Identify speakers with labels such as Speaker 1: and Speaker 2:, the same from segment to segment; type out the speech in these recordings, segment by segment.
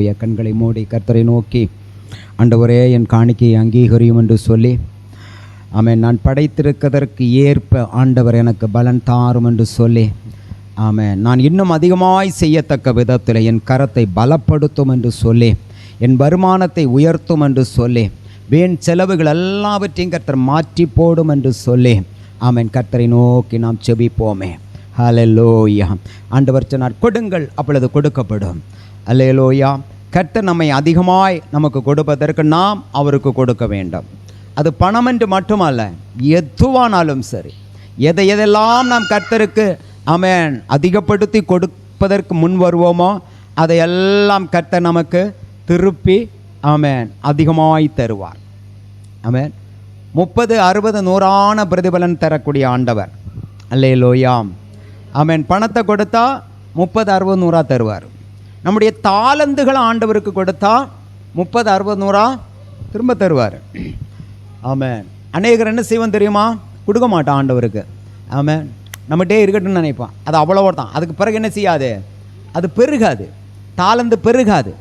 Speaker 1: ஹல்லேலூயா. கண்களை மூடி கர்த்தரை நோக்கி, ஆண்டவரே என் காணிக்கையை அங்கீகரியும் என்று சொல்லி, ஆமென், நான் படைத்திருக்கிறதற்கு ஏற்ப ஆண்டவர் எனக்கு பலன் தாரும் என்று சொல்லி, ஆமென், நான் இன்னும் அதிகமாய் செய்யத்தக்க விதத்தில் என் கரத்தை பலப்படுத்தும் என்று சொல்லி, என் வருமானத்தை உயர்த்தும் என்று சொல்லி, வீண் செலவுகள் எல்லாவற்றையும் கர்த்தர் மாற்றி போடும் என்று சொல்லி, ஆமென், கர்த்தரை நோக்கி நாம் செபிப்போமே. ஹல்லேலூயா. ஆண்டவர் சொன்னார், கொடுங்கள் அப்பொழுது கொடுக்கப்படும். ஹல்லேலூயா. கர்த்தர் நம்மை அதிகமாய் நமக்கு கொடுப்பதற்கு நாம் அவருக்கு கொடுக்க வேண்டும். அது பணம் என்று மட்டுமல்ல, எதுவானாலும் சரி, எதையெல்லாம் நாம் கர்த்தருக்கு ஆமென் அதிகப்படுத்தி கொடுப்பதற்கு முன் வருவோமோ அதையெல்லாம் கர்த்தர் நமக்கு திருப்பி ஆமென் அதிகமாய் தருவார். ஆமென். 30, 60, 100 பிரதிபலன் தரக்கூடிய ஆண்டவர். அல்லேலூயா. ஆமென். பணத்தை கொடுத்தா 30, 60, 100 தருவார். நம்முடைய தாளந்துகளை ஆண்டவருக்கு கொடுத்தா 30, 60, 100 திரும்ப தருவார். ஆமென். அநேகர் என்ன செய்வோம் தெரியுமா? கொடுக்க மாட்டான் ஆண்டவருக்கு. ஆமென். நம்மகிட்டே இருக்கட்டும்னு நினைப்பான். அது அவ்வளோ தான். அதுக்கு பிறகு என்ன செய்யாது? அது பெருகாது, தாளந்து பெருகாது.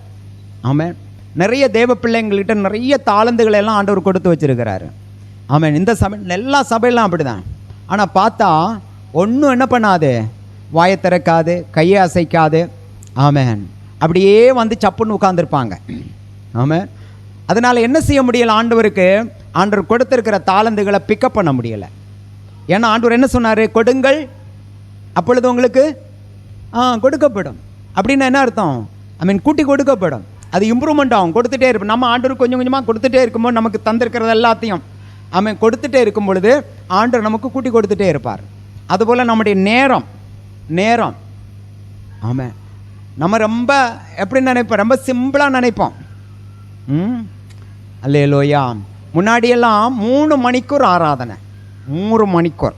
Speaker 1: ஆமென். நிறைய தேவ பிள்ளைங்கள்கிட்ட நிறைய தாளந்துகளை எல்லாம் ஆண்டவர் கொடுத்து வச்சிருக்கிறாரு. ஆமென். இந்த சபை எல்லா சபையெல்லாம் அப்படி தான். ஆனால் பார்த்தா ஒன்றும் என்ன பண்ணாது, வாயை திறக்காது, கையை அசைக்காது. ஆமென். அப்படியே வந்து சப்புன்னு உட்காந்துருப்பாங்க. ஆமென். அதனால் என்ன செய்ய முடியலை? ஆண்டவருக்கு ஆண்டவர் கொடுத்துருக்கிற தாளந்துகளை பிக்கப் பண்ண முடியலை. ஏன்னா ஆண்டவர் என்ன சொன்னார்? கொடுங்கள் அப்பொழுது உங்களுக்கு கொடுக்கப்படும். அப்படின்னா என்ன அர்த்தம்? கூட்டி கொடுக்கப்படும். அது இம்ப்ரூவ்மெண்ட் ஆகும், கொடுத்துட்டே இருப்போம். நம்ம ஆண்டவர் கொஞ்சம் கொஞ்சமாக கொடுத்துட்டே இருக்கும்போது நமக்கு தந்திருக்கிறது எல்லாத்தையும் கொடுத்துட்டே இருக்கும் பொழுது ஆண்டவர் நமக்கு கூட்டி கொடுத்துட்டே இருப்பார். அதுபோல் நம்முடைய நேரம் ஆமாம், நம்ம ரொம்ப எப்படி நினைப்போம்? ரொம்ப சிம்பிளாக நினைப்போம். அல்லேலூயா. முன்னாடியெல்லாம் 3 மணிக்கூர் ஆராதனை, 3 மணிக்கூர்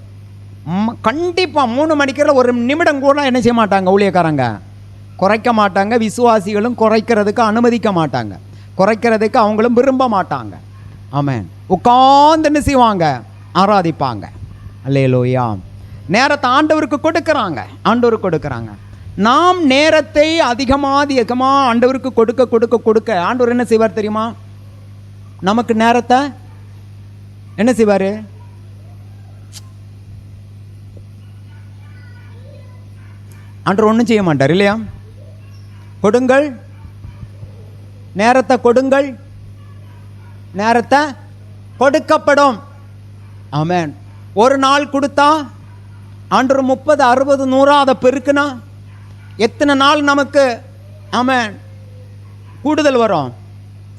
Speaker 1: கண்டிப்பாக 3 மணிக்கூரில் ஒரு நிமிடம் கூட என்ன செய்ய மாட்டாங்க ஊழியக்காரங்க, குறைக்க மாட்டாங்க. விசுவாசிகளும் குறைக்கிறதுக்கு அனுமதிக்க மாட்டாங்க, குறைக்கிறதுக்கு அவங்களும் விரும்ப மாட்டாங்க. ஆமென். உட்கார்ந்து என்ன செய்வாங்க? ஆராதிப்பாங்க. அல்லேலூயா. நேரத்தை ஆண்டவருக்கு கொடுக்குறாங்க. நாம் நேரத்தை அதிகமாக ஆண்டவருக்கு கொடுக்க ஆண்டவர் என்ன செய்வார் தெரியுமா? நமக்கு நேரத்தை என்ன செய்வார்? ஆண்டவர் ஒன்றும் செய்ய மாட்டார் இல்லையா? கொடுங்கள், நேரத்தை கொடுங்கள், நேரத்தை கொடுக்கப்படும். ஆமென். ஒரு நாள் கொடுத்தா ஆண்டவர் 30, 60, 100 அதை பெருக்குனா எத்தனை நாள் நமக்கு ஆமென் கூடுதல் வரும்?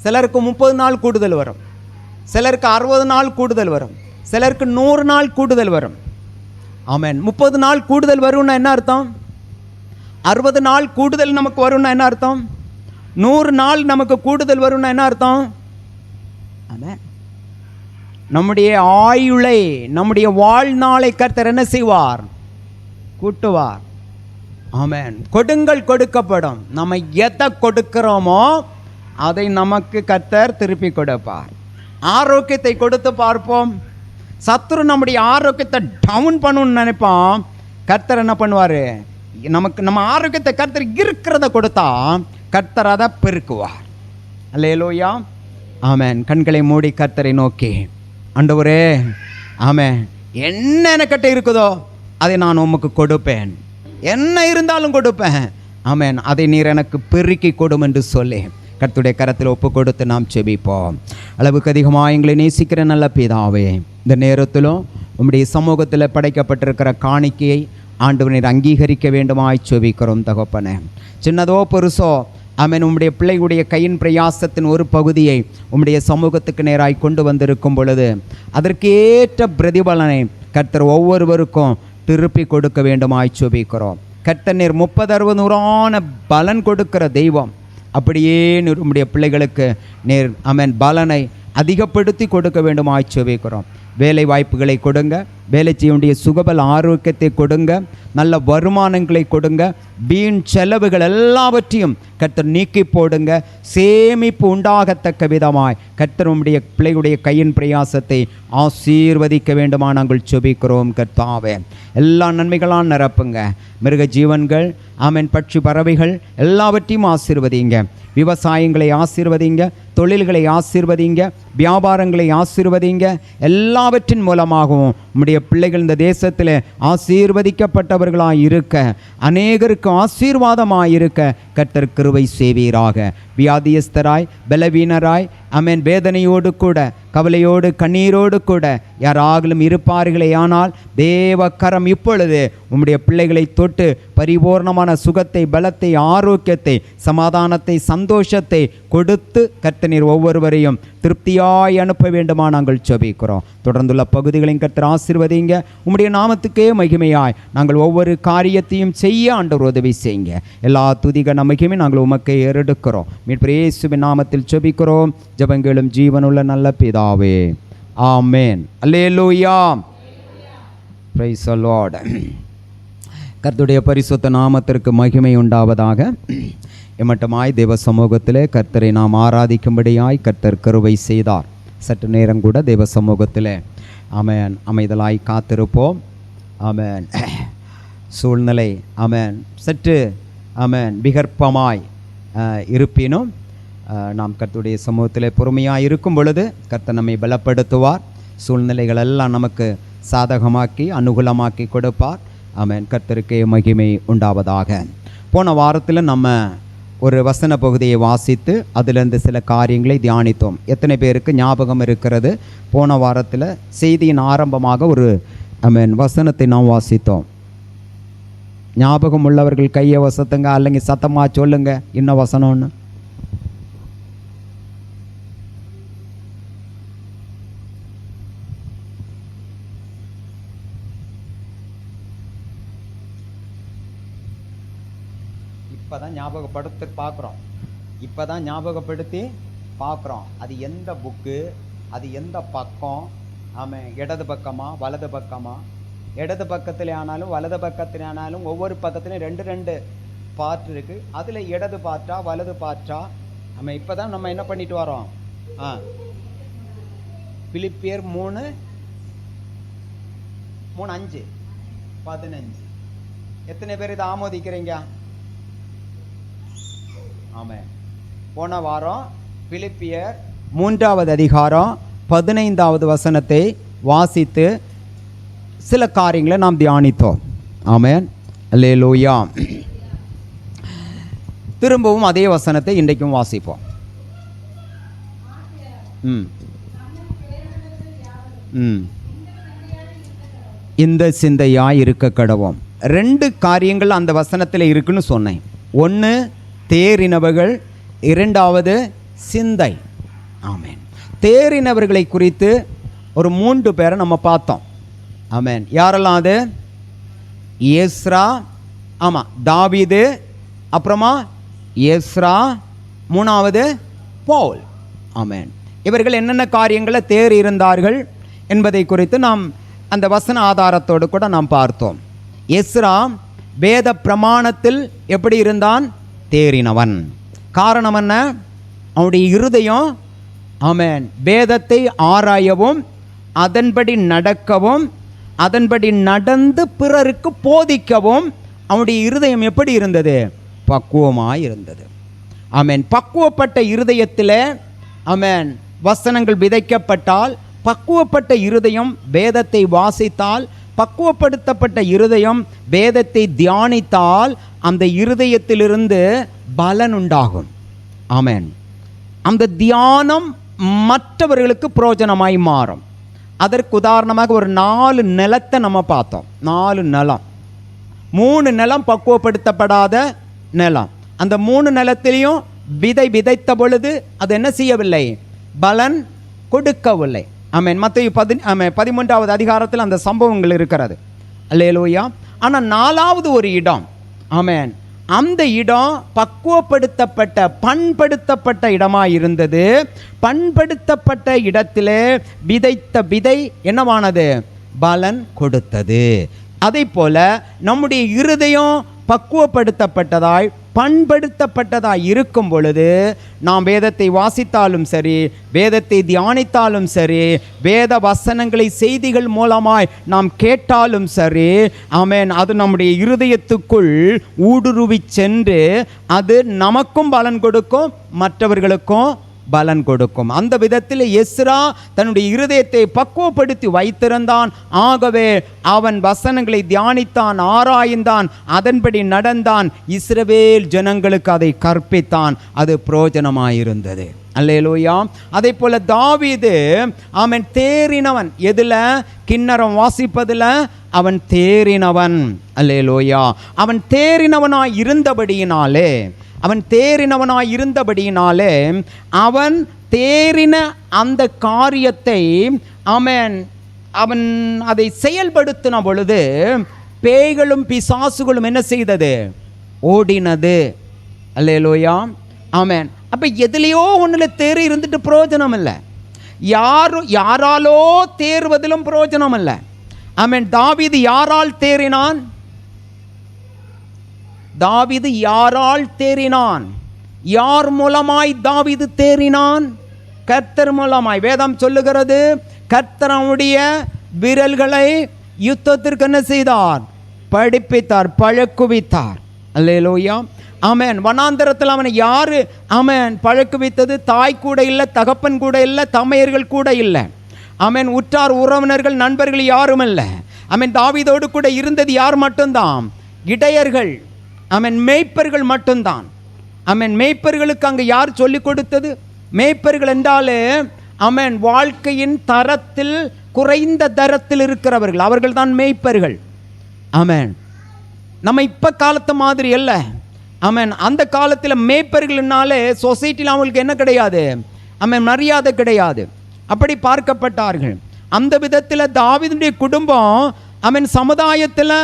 Speaker 1: சிலருக்கு 30 நாள் கூடுதல் வரும், சிலருக்கு 60 நாள் கூடுதல் வரும், சிலருக்கு 100 நாள் கூடுதல் வரும். ஆமென். 30 நாள் கூடுதல் வரும்னா என்ன அர்த்தம்? 60 நாள் கூடுதல் நமக்கு வரும்னா என்ன அர்த்தம்? 100 நாள் நமக்கு கூடுதல் வரும்னா என்ன அர்த்தம்? ஆமென். நம்முடைய ஆயுளை, நம்முடைய வாழ்நாளை கர்த்தர் என்ன செய்வார்? கூட்டுவார். ஆமென். கொடுங்கள் கொடுக்கப்படும். நம்ம எதை கொடுக்கிறோமோ அதை நமக்கு கர்த்தர் திருப்பி கொடுப்பார். ஆரோக்கியத்தை கொடுத்து பார்ப்போம். சத்துரு நம்முடைய ஆரோக்கியத்தை டவுன் பண்ணணும்னு நினைப்பான். கர்த்தர் என்ன பண்ணுவார்? நமக்கு நம்ம ஆரோக்கியத்தை கர்த்தர் இருக்கிறத கொடுத்தா கர்த்தர் அதை பெருக்குவார். அல்லேலூயா. ஆமென். கண்களை மூடி கர்த்தரை நோக்கி, ஆண்டவரே ஆமென், என்ன எனக்கிட்ட இருக்குதோ அதை நான் உமக்கு கொடுப்பேன், என்ன இருந்தாலும் கொடுப்பேன். ஆமென். அதை நீர் எனக்கு பெருக்கி கொடும் என்று சொல்லி கர்த்தருடைய கரத்தில் ஒப்பு கொடுத்து நாம் செபிப்போம். அளவுக்கு அதிகமாக எங்களை நேசிக்கிற நல்ல பிதாவே, இந்த நேரத்திலும் உம்முடைய சமூகத்தில் படைக்கப்பட்டிருக்கிற காணிக்கையை ஆண்டவர் நீர் அங்கீகரிக்க வேண்டுமாய் செபிக்கிறோம் தகப்பனே. சின்னதோ பெருசோ ஆமென், உம்முடைய பிள்ளைகளுடைய கையின் பிரயாசத்தின் ஒரு பகுதியை உம்முடைய சமூகத்துக்கு நேராய் கொண்டு வந்திருக்கும் பொழுது அதற்கேற்ற பிரதிபலனை கர்த்தர் ஒவ்வொருவருக்கும் திருப்பி கொடுக்க வேண்டுமாய் செபிக்கிறோம். கர்த்தர் நீர் 30, 60, 100 பலன் கொடுக்கிற தெய்வம். அப்படியே உம்முடைய பிள்ளைகளுக்கு நீர் ஆமென் பலனை அதிகப்படுத்தி கொடுக்க வேண்டுமாய் செபிக்கிறோம். வேலை வாய்ப்புகளை கொடுங்க, வேலை செய்ய வேண்டிய சுகபல ஆரோக்கியத்தை கொடுங்க, நல்ல வருமானங்களை கொடுங்க, வீண் செலவுகள் எல்லாவற்றையும் கர்த்தர் நீக்கி போடுங்க. சேமிப்பு உண்டாகத்தக்க விதமாய் கர்த்தர் உம்முடைய பிள்ளைகளுடைய கையின் பிரயாசத்தை ஆசீர்வதிக்க வேண்டுமா நாங்கள் செபிக்கிறோம். கர்த்தாவே எல்லா நன்மைகளால் நிரப்புங்க. மிருக ஜீவன்கள், ஆமென், பட்சி பறவைகள் எல்லாவற்றையும் ஆசீர்வதிங்க. விவசாயங்களை ஆசீர்வதிங்க, தொழில்களை ஆசீர்வதிங்க, வியாபாரங்களை ஆசீர்வதிங்க. எல்லாவற்றின் மூலமாகவும் உம்முடைய பிள்ளைகள் இந்த தேசத்தில் ஆசீர்வதிக்கப்பட்டவர்களாய் இருக்க, அநேகருக்கு ஆசீர்வாதமாய் இருக்க கர்த்தர் கிருபை செய்வீராக. வியாதியஸ்தராய், பலவீனராய், ஆமென், வேதனையோடு கூட, கவலையோடு, கண்ணீரோடு கூட யாராகலும் இருப்பார்களே ஆனால் தேவ கரம் இப்பொழுது உம்முடைய பிள்ளைகளை தொட்டு பரிபூர்ணமான சுகத்தை, பலத்தை, ஆரோக்கியத்தை, சமாதானத்தை, சந்தோஷத்தை கொடுத்து கர்த்தர் ஒவ்வொருவரையும் திருப்தியாய் அனுப்ப வேண்டுமா நாங்கள் செபிக்கிறோம். தொடர்ந்துள்ள பகுதிகளையும் கர்த்தர் ஆசீர்வதிங்க. உம்முடைய நாமத்துக்கே மகிமையாய் நாங்கள் ஒவ்வொரு காரியத்தையும் செய்ய ஆண்டவர் உதவி செய்யுங்க. எல்லா துதிக மகிமை நாங்கள் உமக்கே ஏறெடுக்கிறோம். மீட்பர் இயேசுவின் நாமத்தில் செபிக்கிறோம் ஜெபங்களும் ஜீவனுள்ள நல்ல பிதாவே, ஆமென். அல்லேலூயா. Price the Lord. கர்த்தருடைய பரிசுத்த நாமத்திற்கு மகிமை உண்டாவதாக. எம்மட்டமாய் தேவ சமூகத்திலே கர்த்தரை நாம் ஆராதிக்கும்படியாய் கர்த்தர் கிருபை செய்தார். சற்று நேரம் கூட தேவ சமூகத்திலே ஆமென் அமைதலாய் காத்திருப்போம். ஆமென். சூழ்நிலை ஆமென் சற்று ஆமென் விகற்பமாய் இருப்பினும் நாம் கர்த்தருடைய சமூகத்தில் பொறுமையாக இருக்கும் பொழுது கர்த்தர் நம்மை பலப்படுத்துவார். சூழ்நிலைகள் எல்லாம் நமக்கு சாதகமாக்கி அனுகூலமாக்கி கொடுப்பார். ஆமென். கர்த்தருக்கே மகிமை உண்டாவதாக. போன வாரத்தில் நம்ம ஒரு வசன பகுதியை வாசித்து அதிலிருந்து சில காரியங்களை தியானித்தோம். எத்தனை பேருக்கு ஞாபகம் இருக்கிறது? போன வாரத்தில் செய்தியின் ஆரம்பமாக ஒரு ஆமென் வசனத்தை நாம் வாசித்தோம். ஞாபகம் உள்ளவர்கள் கையை வசத்துங்க, அல்லங்க சத்தமாக சொல்லுங்க இன்னும் வசனம்னு. இப்போதான் ஞாபகப்படுத்தி பார்க்குறோம். அது எந்த புக்கு, அது எந்த பக்கம், ஆமாம், இடது பக்கமா வலது பக்கமா? இடது பக்கத்தில் ஆனாலும் வலது பக்கத்தில் ஆனாலும் ஒவ்வொரு பக்கத்துலையும் ரெண்டு ரெண்டு பார்ட் இருக்குது. அதில் இடது பாற்றா வலது பாற்றா? ஆமாம். இப்போ தான் நம்ம என்ன பண்ணிட்டு வரோம்? பிலிப்பியர் 3:5-15. எத்தனை பேர் இதை ஆமோதிக்கிறீங்க? ஆமாம். போன வாரம் பிலிப்பியர் 3வது அதிகாரம் 15வது வசனத்தை வாசித்து சில காரியங்களை நாம் தியானித்தோம். ஆமென். அல்லேலூயா. திரும்பவும் அதே வசனத்தை இன்றைக்கும் வாசிப்போம். இந்த சிந்தையாய் இருக்க கடவோம். 2 காரியங்கள் அந்த வசனத்தில் இருக்குன்னு சொன்னேன். 1 தேறினவர்கள், 2வது சிந்தை. ஆமென். தேறினவர்களை குறித்து ஒரு 3 பேரை நம்ம பார்த்தோம். ஆமென். யாரெல்லாம் அது? எஸ்ரா, ஆமாம், தாவீது, அப்புறமா எஸ்ரா, 3வது பவுல். ஆமென். இவர்கள் என்னென்ன காரியங்களை தேறி இருந்தார்கள் என்பதை குறித்து நாம் அந்த வசன ஆதாரத்தோடு கூட நாம் பார்த்தோம். எஸ்ரா வேத பிரமாணத்தில் எப்படி இருந்தான்? தேறினவன். காரணம் என்ன? அவனுடைய இருதயம் ஆமென் வேதத்தை ஆராயவும், அதன்படி நடக்கவும், அதன்படி நடந்து பிறருக்கு போதிக்கவும் அவனுடைய இருதயம் எப்படி இருந்தது? பக்குவமாய் இருந்தது. ஆமென். பக்குவப்பட்ட இருதயத்தில் ஆமென் வசனங்கள் விதைக்கப்பட்டால், பக்குவப்பட்ட இருதயம் வேதத்தை வாசித்தால், பக்குவப்படுத்தப்பட்ட இருதயம் வேதத்தை தியானித்தால் அந்த இருதயத்திலிருந்து பலன் உண்டாகும். ஆமென். அந்த தியானம் மற்றவர்களுக்கு பிரயோஜனமாய் மாறும். அதற்கு உதாரணமாக ஒரு 4 நிலத்தை நம்ம பார்த்தோம். 4 நிலம். 3 நிலம் பக்குவப்படுத்தப்படாத நிலம். அந்த 3 நிலத்திலையும் விதை விதைத்த பொழுது அது என்ன செய்யவில்லை? பலன் கொடுக்கவில்லை. ஆமென். மத்தேயு 13வது அதிகாரத்தில் அந்த சம்பவங்கள் இருக்கிறது. அல்லேலூயா. ஆனால் 4வது ஒரு இடம், ஆமென், அந்த இடம் பக்குவப்படுத்தப்பட்ட பண்படுத்தப்பட்ட இடமாக இருந்தது. பண்படுத்தப்பட்ட இடத்திலே விதைத்த விதை என்னவானது? பலன் கொடுத்தது. அதே போல நம்முடைய இருதயம் பக்குவப்படுத்தப்பட்டதாய் பண்படுத்தப்பட்டதாய் இருக்கும் பொழுது நாம் வேதத்தை வாசித்தாலும் சரி, வேதத்தை தியானித்தாலும் சரி, வேத வசனங்களை செய்திகள் மூலமாய் நாம் கேட்டாலும் சரி, ஆமென், அது நம்முடைய இருதயத்துக்குள் ஊடுருவி சென்று அது நமக்கும் பலன் கொடுக்கும், மற்றவர்களுக்கும் பலன் கொடுக்கும். அந்த விதத்தில் எஸ்ரா தன்னுடைய இருதயத்தை பக்குவப்படுத்தி வைத்திருந்தான். ஆகவே அவன் வசனங்களை தியானித்தான், ஆராய்ந்தான், அதன்படி நடந்தான், இஸ்ரவேல் ஜனங்களுக்கு அதை கற்பித்தான். அது பிரயோஜனமாயிருந்தது. அல்லேலூயா. அதே போல தாவீது அவன் தேறினவன். எதுல? கின்னரம் வாசிப்பதில் அவன் தேறினவன். அல்லேலூயா. அவன் தேறினவனாய் இருந்தபடியினாலே அவன் தேறின அந்த காரியத்தை அவன் அதை செயல்படுத்தின பொழுது பேய்களும் பிசாசுகளும் என்ன செய்தது? ஓடினது. அல்லேலூயா. ஆமென். அப்ப எதுலையோ ஒண்ணுல தேறி இருந்துட்டு பிரயோஜனம் இல்லை. யாராலோ தேறுவதிலும் பிரயோஜனம் இல்லை. ஆமென். தாவீது யாரால் தேறினான்? தாவீது யாரால் தேறினான்? யார் மூலமாய் தாவீது தேறினான்? கர்த்தர் மூலமாய். வேதம் சொல்லுகிறது, கர்த்தருடைய விரல்களை யுத்தத்திற்கு என்ன செய்தார்? படிப்பித்தார், பழக்குவித்தார். அல்லேலூயா. ஆமென். வனாந்தரத்தில் அவனை யாரு பழக்குவித்தது? தாய் கூட இல்லை, தகப்பன் கூட இல்லை, தமையர்கள் கூட இல்லை. ஆமென். உற்றார் உறவினர்கள் நண்பர்கள் யாரும் இல்லை. ஆமென். தாவீதோடு கூட இருந்தது யார் மட்டும்தான்? இடையர்கள். ஆமென். மேய்ப்பர்கள் மட்டும்தான். ஆமென். மேய்ப்பர்களுக்கு அங்கே யார் சொல்லிக் கொடுத்தது? மேய்ப்பர்கள் என்றாலே ஆமென், வாழ்க்கையின் தரத்தில் குறைந்த தரத்தில் இருக்கிறவர்கள், அவர்கள் தான் மேய்ப்பர்கள். ஆமென். நம்ம இப்போ காலத்து மாதிரி அல்ல. ஆமென். அந்த காலத்தில் மேய்ப்பர்கள்னாலே சொசைட்டியில் அவங்களுக்கு என்ன கிடையாது? ஆமென், மரியாதை கிடையாது. அப்படி பார்க்கப்பட்டார்கள். அந்த விதத்தில் தாவீதுடைய குடும்பம் ஆமென் சமுதாயத்தில்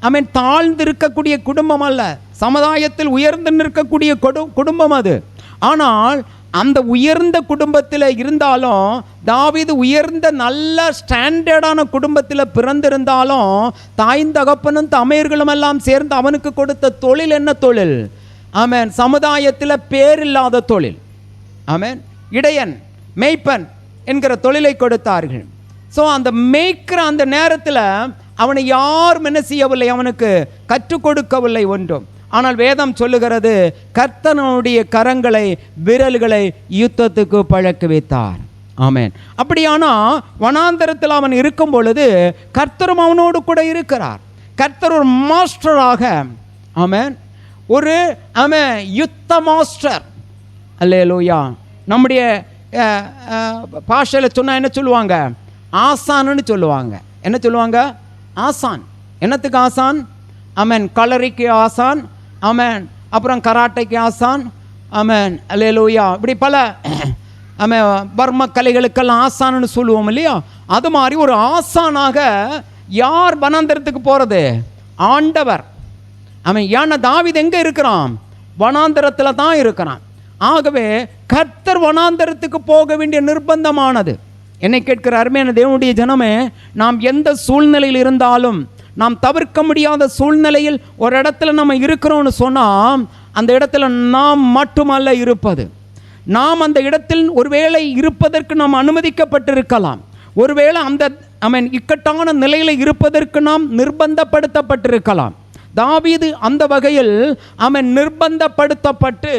Speaker 1: ஆமென் தாழ்ந்து இருக்கக்கூடிய குடும்பம் அல்ல, சமுதாயத்தில் உயர்ந்து நிற்கக்கூடிய குடும்பம் அது. ஆனால் அந்த உயர்ந்த குடும்பத்தில் இருந்தாலும், தாவீது உயர்ந்த நல்ல ஸ்டாண்டர்டான குடும்பத்தில் பிறந்திருந்தாலும், தாயின் தகப்பனும் தமையர்களும் எல்லாம் சேர்ந்து அவனுக்கு கொடுத்த தொழில் என்ன தொழில்? ஆமென், சமுதாயத்தில் பேரில்லாத தொழில். ஆமென். இடையன், மேய்ப்பன் என்கிற தொழிலை கொடுத்தார்கள். ஸோ அந்த மேய்க்கிற அந்த நேரத்தில் அவனை யாரும் என்ன செய்யவில்லை, அவனுக்கு கற்றுக் கொடுக்கவில்லை ஒன்றும். ஆனால் வேதம் சொல்லுகிறது, கர்த்தனுடைய கரங்களை விரல்களை யுத்தத்துக்கு பழக்க வைத்தார். ஆமென். அப்படியானா வனாந்தரத்தில் அவன் இருக்கும் பொழுது கர்த்தரும் அவனோடு கூட இருக்கிறார். கர்த்தர் ஒரு மாஸ்டராக, ஆமென், ஒரு யுத்த மாஸ்டர். அல்லேலூயா. நம்முடைய பாஷையில் சொன்னால் என்ன சொல்லுவாங்க? ஆசான்னு சொல்லுவாங்க. என்ன சொல்லுவாங்க? ஆசான். என்னத்துக்கு ஆசான்? ஆமென். கலரிக்கு ஆசான். ஆமென். அப்புறம் கராட்டைக்கு ஆசான். ஆமென். அல்லேலூயா. இப்படி பல பர்ம கலைகளுக்கெல்லாம் ஆசான்னு சொல்லுவோம் இல்லையா? அது மாதிரி ஒரு ஆசானாக யார் வனாந்தரத்துக்கு போகிறது? ஆண்டவர். ஆமென். ஏன்னா தாவீது எங்கே இருக்கிறான்? வனாந்தரத்தில் தான் இருக்கிறான். ஆகவே கர்த்தர் வனாந்தரத்துக்கு போக வேண்டிய நிர்பந்தமானது. என்னை கேட்கிற அருமையான தேவனுடைய ஜனமே, நாம் எந்த சூழ்நிலையில் இருந்தாலும், நாம் தவிர்க்க முடியாத சூழ்நிலையில் ஒரு இடத்துல நம்ம இருக்கிறோம்னு சொன்னால், அந்த இடத்துல நாம் மட்டுமல்ல இருப்பது. நாம் அந்த இடத்தில் ஒருவேளை இருப்பதற்கு நாம் அனுமதிக்கப்பட்டிருக்கலாம். ஒருவேளை அந்த இக்கட்டான நிலையில் இருப்பதற்கு நாம் நிர்பந்தப்படுத்தப்பட்டிருக்கலாம். தாவீது அந்த வகையில் நிர்பந்தப்படுத்தப்பட்டு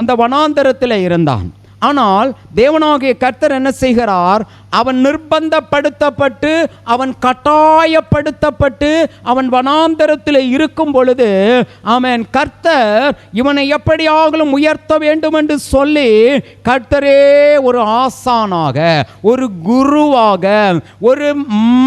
Speaker 1: அந்த வனாந்தரத்தில் இருந்தான். ஆனால் தேவனாகிய கர்த்தர் என்ன செய்கிறார்? அவன் நிர்பந்தப்படுத்தப்பட்டு, அவன் கட்டாயப்படுத்தப்பட்டு அவன் வனாந்தரத்தில் இருக்கும் பொழுது அவன் கர்த்தர் இவனை எப்படியாகலும் உயர்த்த வேண்டும் என்று சொல்லி கர்த்தரே ஒரு ஆசானாக, ஒரு குருவாக, ஒரு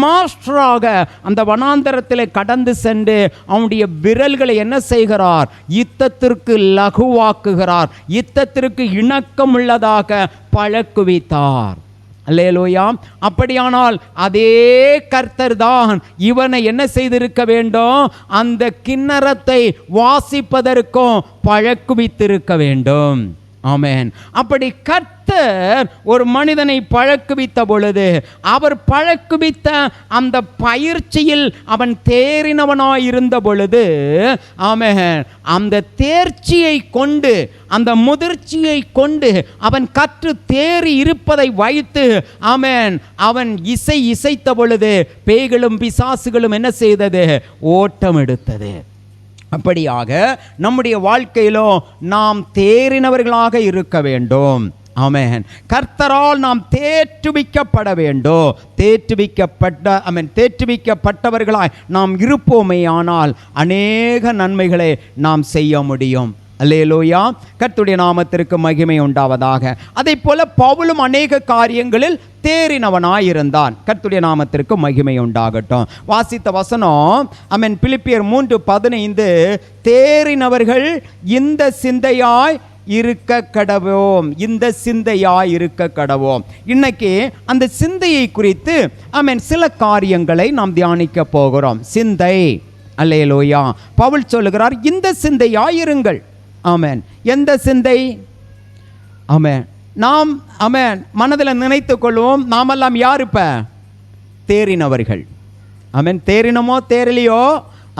Speaker 1: மாஸ்டராக அந்த வனாந்தரத்தில் கடந்து சென்று அவனுடைய விரல்களை என்ன செய்கிறார்? யுத்தத்திற்கு லகுவாக்குகிறார், யுத்தத்திற்கு இணக்கம் உள்ளதாக பழக்குவித்தார். அல்லேலூயா. அப்படியானால் அதே கர்த்தர் தான் இவனை என்ன செய்திருக்க வேண்டும்? அந்த கின்னரத்தை வாசிப்பதற்கும் பழக்குவித்திருக்க வேண்டும். ஆமென். அப்படி கர்த்தர் ஒரு மனிதனை பழக்குவித்த பொழுது, அவர் பழக்குவித்த அந்த பயிற்சியில் அவன் தேறினவனாயிருந்த பொழுது, ஆமென், அந்த தேர்ச்சியை கொண்டு, அந்த முதிர்ச்சியை கொண்டு அவன் கற்று தேறி இருப்பதை வைத்து, ஆமென், அவன் இசைத்த பொழுது பேய்களும் பிசாசுகளும் என்ன செய்தது? ஓட்டம் எடுத்தது. அப்படியாக நம்முடைய வாழ்க்கையிலோ நாம் தேறினவர்களாக இருக்க வேண்டும். ஆமென். கர்த்தரால் நாம் தேற்றுவிக்கப்பட வேண்டும். தேற்றுவிக்கப்பட்டவர்களாய் நாம் இருப்போமே ஆனால் அநேக நன்மைகளை நாம் செய்ய முடியும். அல்லேலூயா. கர்த்தருடைய நாமத்திற்கு மகிமை உண்டாவதாக. அதே போல பவுலும் அநேக காரியங்களில் தேறினவனாயிருந்தான். கர்த்தருடைய நாமத்திற்கு மகிமை உண்டாகட்டும். வாசித்த வசனம், ஆமென், பிலிப்பியர் 3:15, தேறினவர்கள் இந்த சிந்தையாய் இருக்க கடவோம், இந்த சிந்தையாய் இருக்க கடவோம். இன்னைக்கு அந்த சிந்தையை குறித்து ஆமென் சில காரியங்களை நாம் தியானிக்க போகிறோம். சிந்தை, அல்லேலூயா. பவுல் சொல்லுகிறார், இந்த சிந்தையாயிருங்கள். ஆமென். எந்த சிந்தை? ஆமென். நாம் ஆமென் மனதில் நினைத்து கொள்வோம், நாமெல்லாம் யார்? இப்ப தேறினவர்கள். ஆமென். தேறினமோ தேறலையோ,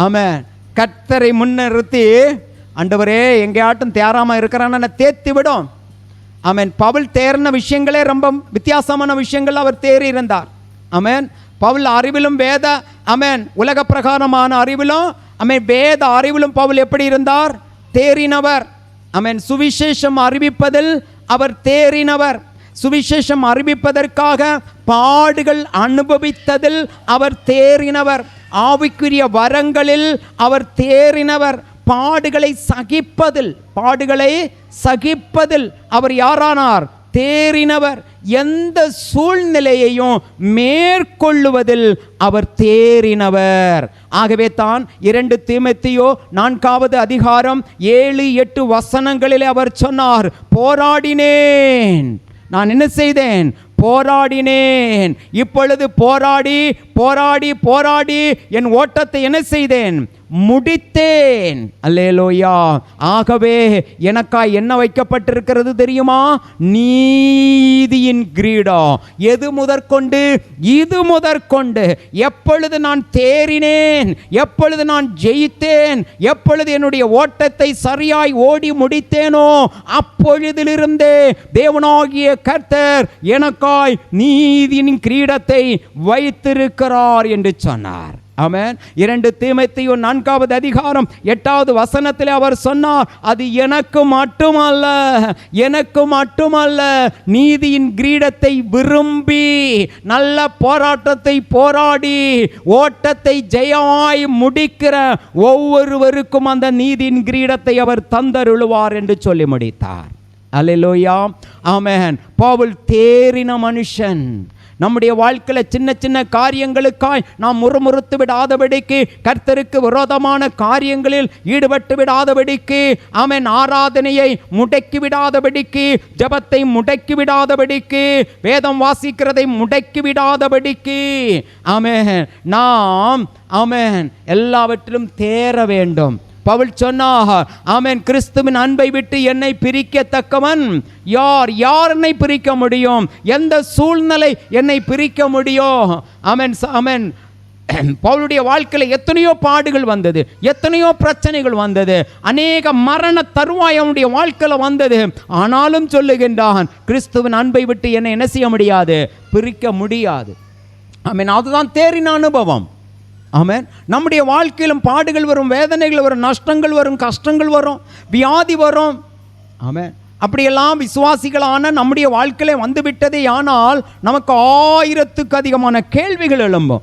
Speaker 1: ஆமென், கர்த்தரை முன்னிறுத்தி, ஆண்டவரே எங்கேயாட்டும் தேறாமல் இருக்கிறான்னு தேர்த்தி விடும். ஆமென். பவுல் தேறின விஷயங்களே ரொம்ப வித்தியாசமான விஷயங்கள் அவர் தேறி இருந்தார். ஆமென். பவுல் அறிவிலும் வேத, ஆமென், உலக பிரகாரமான அறிவிலும், ஆமென், வேத அறிவிலும் பவுல் எப்படி இருந்தார்? தேறினவர். ஆமென். சுவிசேஷம் அறிவிப்பதில் அவர் தேறினவர். சுவிசேஷம் அறிவிப்பதற்காக பாடுகள் அனுபவித்ததில் அவர் தேறினவர். ஆவிக்குரிய வரங்களில் அவர் தேறினவர். பாடுகளை சகிப்பதில் அவர் யாரானார்? தேறினவர். எந்த சூழ்நிலையையும் மேற்கொள்ளுவதில் அவர் தேறினவர். ஆகவே தான் 2 தீமோத்தேயு 4:7-8 வசனங்களில் அவர் சொன்னார், போராடினேன், நான் என்ன செய்தேன்? போராடினேன். இப்பொழுது போராடி என் ஓட்டத்தை என்ன செய்தேன்? முடித்தேன். அல்லேலூயா. ஆகவே எனக்காய் என்ன வைக்கப்பட்டிருக்கிறது தெரியுமா? நீதியின் கிரீடம். எது முதற்கொண்டு? இது முதற்கொண்டு. எப்பொழுது நான் தேறினேன், எப்பொழுது நான் ஜெயித்தேன், எப்பொழுது என்னுடைய ஓட்டத்தை சரியாய் ஓடி முடித்தேனோ அப்பொழுதிலிருந்தே தேவனாகிய கர்த்தர் எனக்காய் நீதியின் கிரீடத்தை வைத்திருக்கிறார் என்று சொன்னார். ஆமென். 2 தீமோத்தேயு 4:8 வசனத்தில் அவர் சொன்னார், அது எனக்கு மட்டுமல்ல, நீதியின் கிரீடத்தை விரும்பி நல்ல போராட்டத்தை போராடி ஓட்டத்தை ஜெயமாய் முடிக்கிற ஒவ்வொருவருக்கும் அந்த நீதியின் கிரீடத்தை அவர் தந்தருளுவார் என்று சொல்லி முடித்தார். அல்லேலூயா. ஆமென். பவுல் தேறின மனுஷன். நம்முடைய வாழ்க்கையில் சின்ன சின்ன காரியங்களுக்காய் நாம் முறுமுறுத்து விடாதபடிக்கு, கர்த்தருக்கு விரோதமான காரியங்களில் ஈடுபட்டு விடாதபடிக்கு, ஆமென், ஆராதனையை முடக்கி விடாதபடிக்கு, ஜெபத்தை முடக்கி விடாதபடிக்கு, வேதம் வாசிக்கிறதை முடக்கி விடாதபடிக்கு, ஆமென், நாம் ஆமென் எல்லாவற்றிலும் தேற வேண்டும். பவுல் சொன்னார், ஆமென், கிறிஸ்துவின் அன்பை விட்டு என்னை பிரிக்கத்தக்கவன் யார்? என்னை பிரிக்க முடியும்? எந்த சூழ்நிலை என்னை பிரிக்க முடியும்? ஆமென். ஆமென். பவுலுடைய வாழ்க்கையில் எத்தனையோ பாடுகள் வந்தது, எத்தனையோ பிரச்சனைகள் வந்தது, அநேக மரண தருவாய் அவனுடைய வாழ்க்கையில் வந்தது. ஆனாலும் சொல்லுகின்றான், கிறிஸ்துவின் அன்பை விட்டு என்னை என்ன செய்ய முடியாது? பிரிக்க முடியாது. ஆமென். அதுதான் தேறின அனுபவம். ஆமென். நம்முடைய வாழ்க்கையிலும் பாடுகள் வரும், வேதனைகள் வரும், நஷ்டங்கள் வரும், கஷ்டங்கள் வரும், வியாதி வரும். ஆமென். அப்படியெல்லாம் விசுவாசிகளான நம்முடைய வாழ்க்கையில வந்துவிட்டதே. ஆனால் நமக்கு 1000க்கு அதிகமான கேள்விகள் எழும்பும்.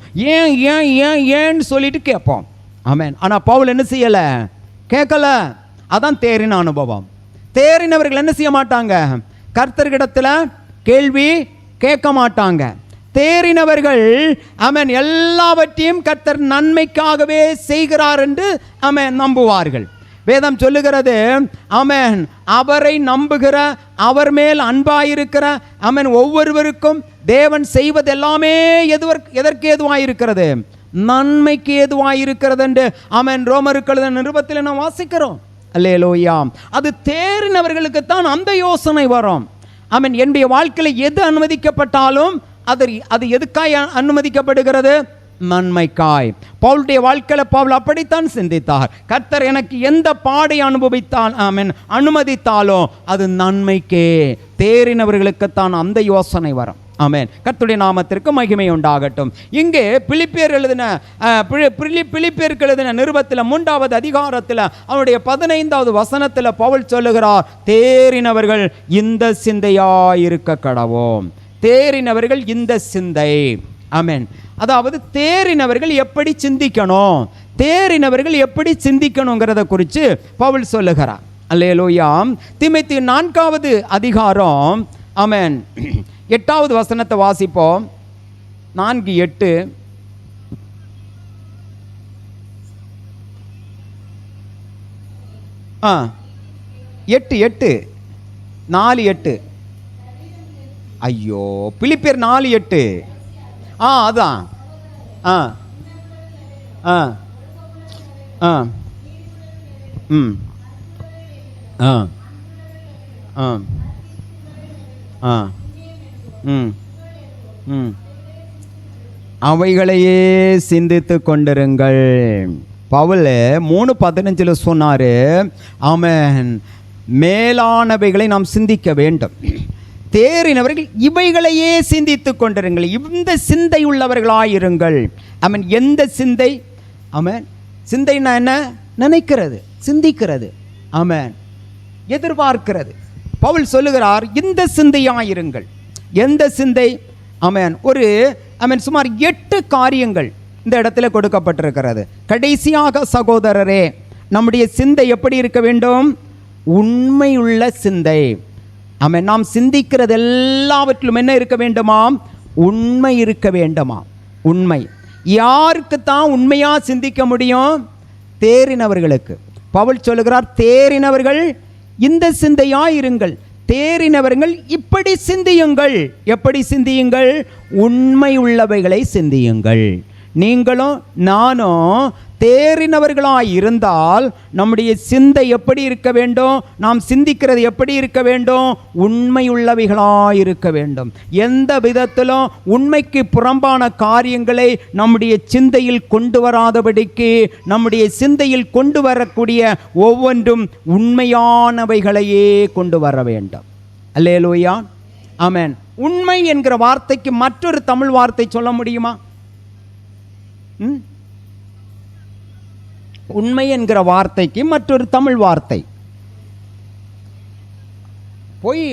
Speaker 1: ஏன்னு சொல்லிட்டு கேட்போம். ஆமென். ஆனால் பவுல் என்ன செய்யல? கேட்கல. அதான் தேறின அனுபவம். தேறினவர்கள் என்ன செய்ய மாட்டாங்க? கர்த்தர்கிடத்தில் கேள்வி கேட்க மாட்டாங்க. தேறினவர்கள் ஆமென் எல்லாவற்றையும் கர்த்தர் நன்மைக்காகவே செய்கிறார் என்று ஆமென் நம்புவார்கள். வேதம் சொல்லுகிறது, ஆமென், அவரை நம்புகிற, அவர் மேல் அன்பாயிருக்கிற ஆமென் ஒவ்வொருவருக்கும் தேவன் செய்வதெல்லாமே எதற்கு ஏதுவாயிருக்கிறது? நன்மைக்கு ஏதுவாயிருக்கிறது என்று ஆமென் ரோமருக்கு எழுதின நிருபத்தில் நாம் வாசிக்கிறோம். அல்லேலூயா. அது தேறினவர்களுக்குத்தான் அந்த யோசனை வரும். ஆமென். என்னுடைய வாழ்க்கையில் எது அனுமதிக்கப்பட்டாலும் அது எதுக்காய் அனுமதிக்கப்படுகிறது? நன்மைக்காய். பவுலுடைய வாழ்க்கையில் பவுல் அப்படித்தான் சிந்தித்தார். கர்த்தர் எனக்கு எந்த பாடை அனுமதித்தாலோ அது நன்மைக்கே. தேறினவர்களுக்குத்தான் அந்த யோசனை வரும். ஆமென். கர்த்தருடைய நாமத்திற்கு மகிமை உண்டாகட்டும். இங்கே பிலிப்பியருக்கு எழுதின நிருபத்தில் 3வது அதிகாரத்தில் அவருடைய 15வது வசனத்தில் பவுல் சொல்லுகிறார், தேறினவர்கள் இந்த சிந்தையாயிருக்க கடவோம். தேறினவர்கள் இந்த சிந்தை. ஆமென். அதாவது தேறினவர்கள் எப்படி சிந்திக்கணும், தேறினவர்கள் எப்படி சிந்திக்கணுங்கிறத குறித்து பவுல் சொல்லுகிறார். அல்லேலூயா. தீமோத்தேயு 4வது அதிகாரம், ஆமென், 8வது வசனத்தை வாசிப்போம். 4:8. ஆ 8 4:8. ஐயோ, பிலிப்பியர் 4:8. அதான். ஆ ஆ ஆ ம் ஆ ஆ ஆ ம் ம் அவைகளையே சிந்தித்து கொண்டிருங்கள். பவுல் 3:15 சொன்னார், ஆமென், மேலானவைகளை நாம் சிந்திக்க வேண்டும். தேறினவர்கள் இவைகளையே சிந்தித்து கொண்டிருங்கள். இந்த சிந்தை உள்ளவர்களாயிருங்கள். ஆமென். எந்த சிந்தை? ஆமென். சிந்தைன்னா என்ன? நினைக்கிறது, சிந்திக்கிறது, ஆமென், எதிர்பார்க்கிறது. பவுல் சொல்லுகிறார், இந்த சிந்தையாயிருங்கள். எந்த சிந்தை? ஆமென். சுமார் 8 காரியங்கள் இந்த இடத்துல கொடுக்கப்பட்டிருக்கிறது. கடைசியாக சகோதரரே, நம்முடைய சிந்தை எப்படி இருக்க வேண்டும்? உண்மையுள்ள சிந்தை. ஆமென். நாம் சிந்திக்கிறது எல்லாவற்றிலும் என்ன இருக்க வேண்டுமாம்? உண்மை இருக்க வேண்டுமாம். உண்மை. யாருக்கு தான் உண்மையா சிந்திக்க முடியும்? தேறினவர்களுக்கு. பவுல் சொல்லுகிறார், தேறினவர்கள் இந்த சிந்தையாயிருங்கள். தேறினவர்கள் இப்படி சிந்தியுங்கள். எப்படி சிந்தியுங்கள்? உண்மை உள்ளவைகளை சிந்தியுங்கள். நீங்களும் நானும் தேறினவர்களாய் இருந்தால் நம்முடைய சிந்தை எப்படி இருக்க வேண்டும்? நாம் சிந்திக்கிறது எப்படி இருக்க வேண்டும்? உண்மையுள்ளவைகளாய் இருக்க வேண்டும். எந்த விதத்திலும் உண்மைக்கு புறம்பான காரியங்களை நம்முடைய சிந்தையில் கொண்டு வராதபடிக்கு நம்முடைய சிந்தையில் கொண்டு வரக்கூடிய ஒவ்வொன்றும் உண்மையானவைகளையே கொண்டு வர வேண்டும். அல்லேலூயா. ஆமென். உண்மை என்கிற வார்த்தைக்கு மற்றொரு தமிழ் வார்த்தை சொல்ல முடியுமா? உண்மை என்கிற வார்த்தைக்கு மற்றொரு தமிழ் வார்த்தை போய்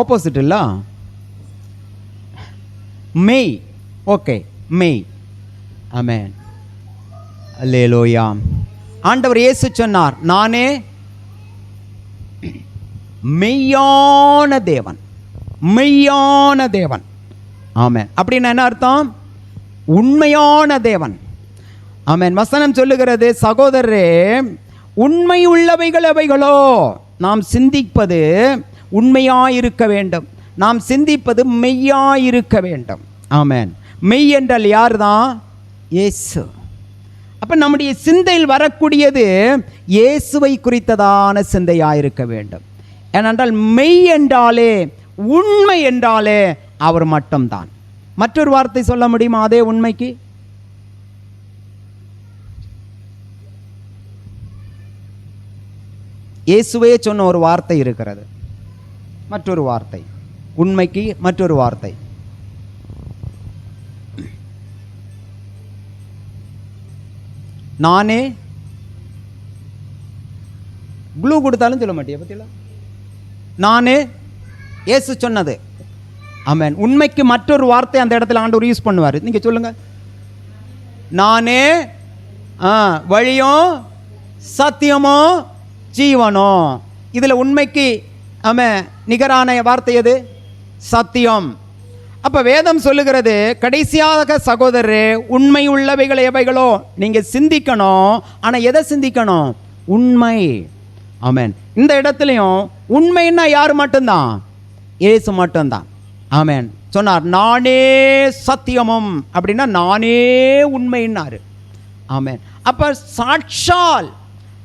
Speaker 1: ஆப்போசிட் இல்ல, மெய். ஓகே, மெய். ஆமென். அல்லேலூயா. ஆண்டவர் இயேசு சொன்னார், நானே மெய்யான தேவன். மெய்யான தேவன். ஆமென். அப்படின்னு என்ன அர்த்தம்? உண்மையான தேவன். ஆமென். வசனம் சொல்லுகிறது, சகோதரரே, உண்மை உள்ளவைகள் எவைகளோ? நாம் சிந்திப்பது உண்மையாயிருக்க வேண்டும். நாம் சிந்திப்பது மெய்யாயிருக்க வேண்டும். ஆமென். மெய் என்றால் யார் தான்? இயேசு. அப்போ நம்முடைய சிந்தையில் வரக்கூடியது இயேசுவை குறித்ததான சிந்தையாயிருக்க வேண்டும். ஏனென்றால் மெய் என்றாலே, உண்மை என்றாலே அவர் மட்டும்தான். மற்றொரு வார்த்தை சொல்ல முடியுமா அதே உண்மைக்கு? இயேசுவே சொன்ன ஒரு வார்த்தை இருக்கிறது. மற்றொரு வார்த்தை உண்மைக்கு, மற்றொரு வார்த்தை நானே. ப்ளூ கொடுத்தாலும் சொல்ல மாட்டியா பத்தியில? நானே. இயேசு சொன்னது. ஆமென். உண்மைக்கு மற்றொரு வார்த்தை அந்த இடத்துல ஆண்டவர் யூஸ் பண்ணுவார். நீங்க சொல்லுங்க. நானே வழியும் சத்தியமும் ஜீவனும். இதில் உண்மைக்கு நிகரான வார்த்தை எது? சத்தியம். அப்போ வேதம் சொல்லுகிறது, கடைசியாக சகோதரரே, உண்மை உள்ளவைகள் எவைகளோ நீங்கள் சிந்திக்கணும். ஆனால் எதை சிந்திக்கணும்? உண்மை. ஆமென். இந்த இடத்துலையும் உண்மைன்னா யார் மட்டும்தான்? இயேசு மட்டும்தான். ஆமென். சொன்னார், நானே சத்தியமும். அப்படின்னா நானே உண்மைன்னாரு. ஆமென். அப்போ சாட்சால்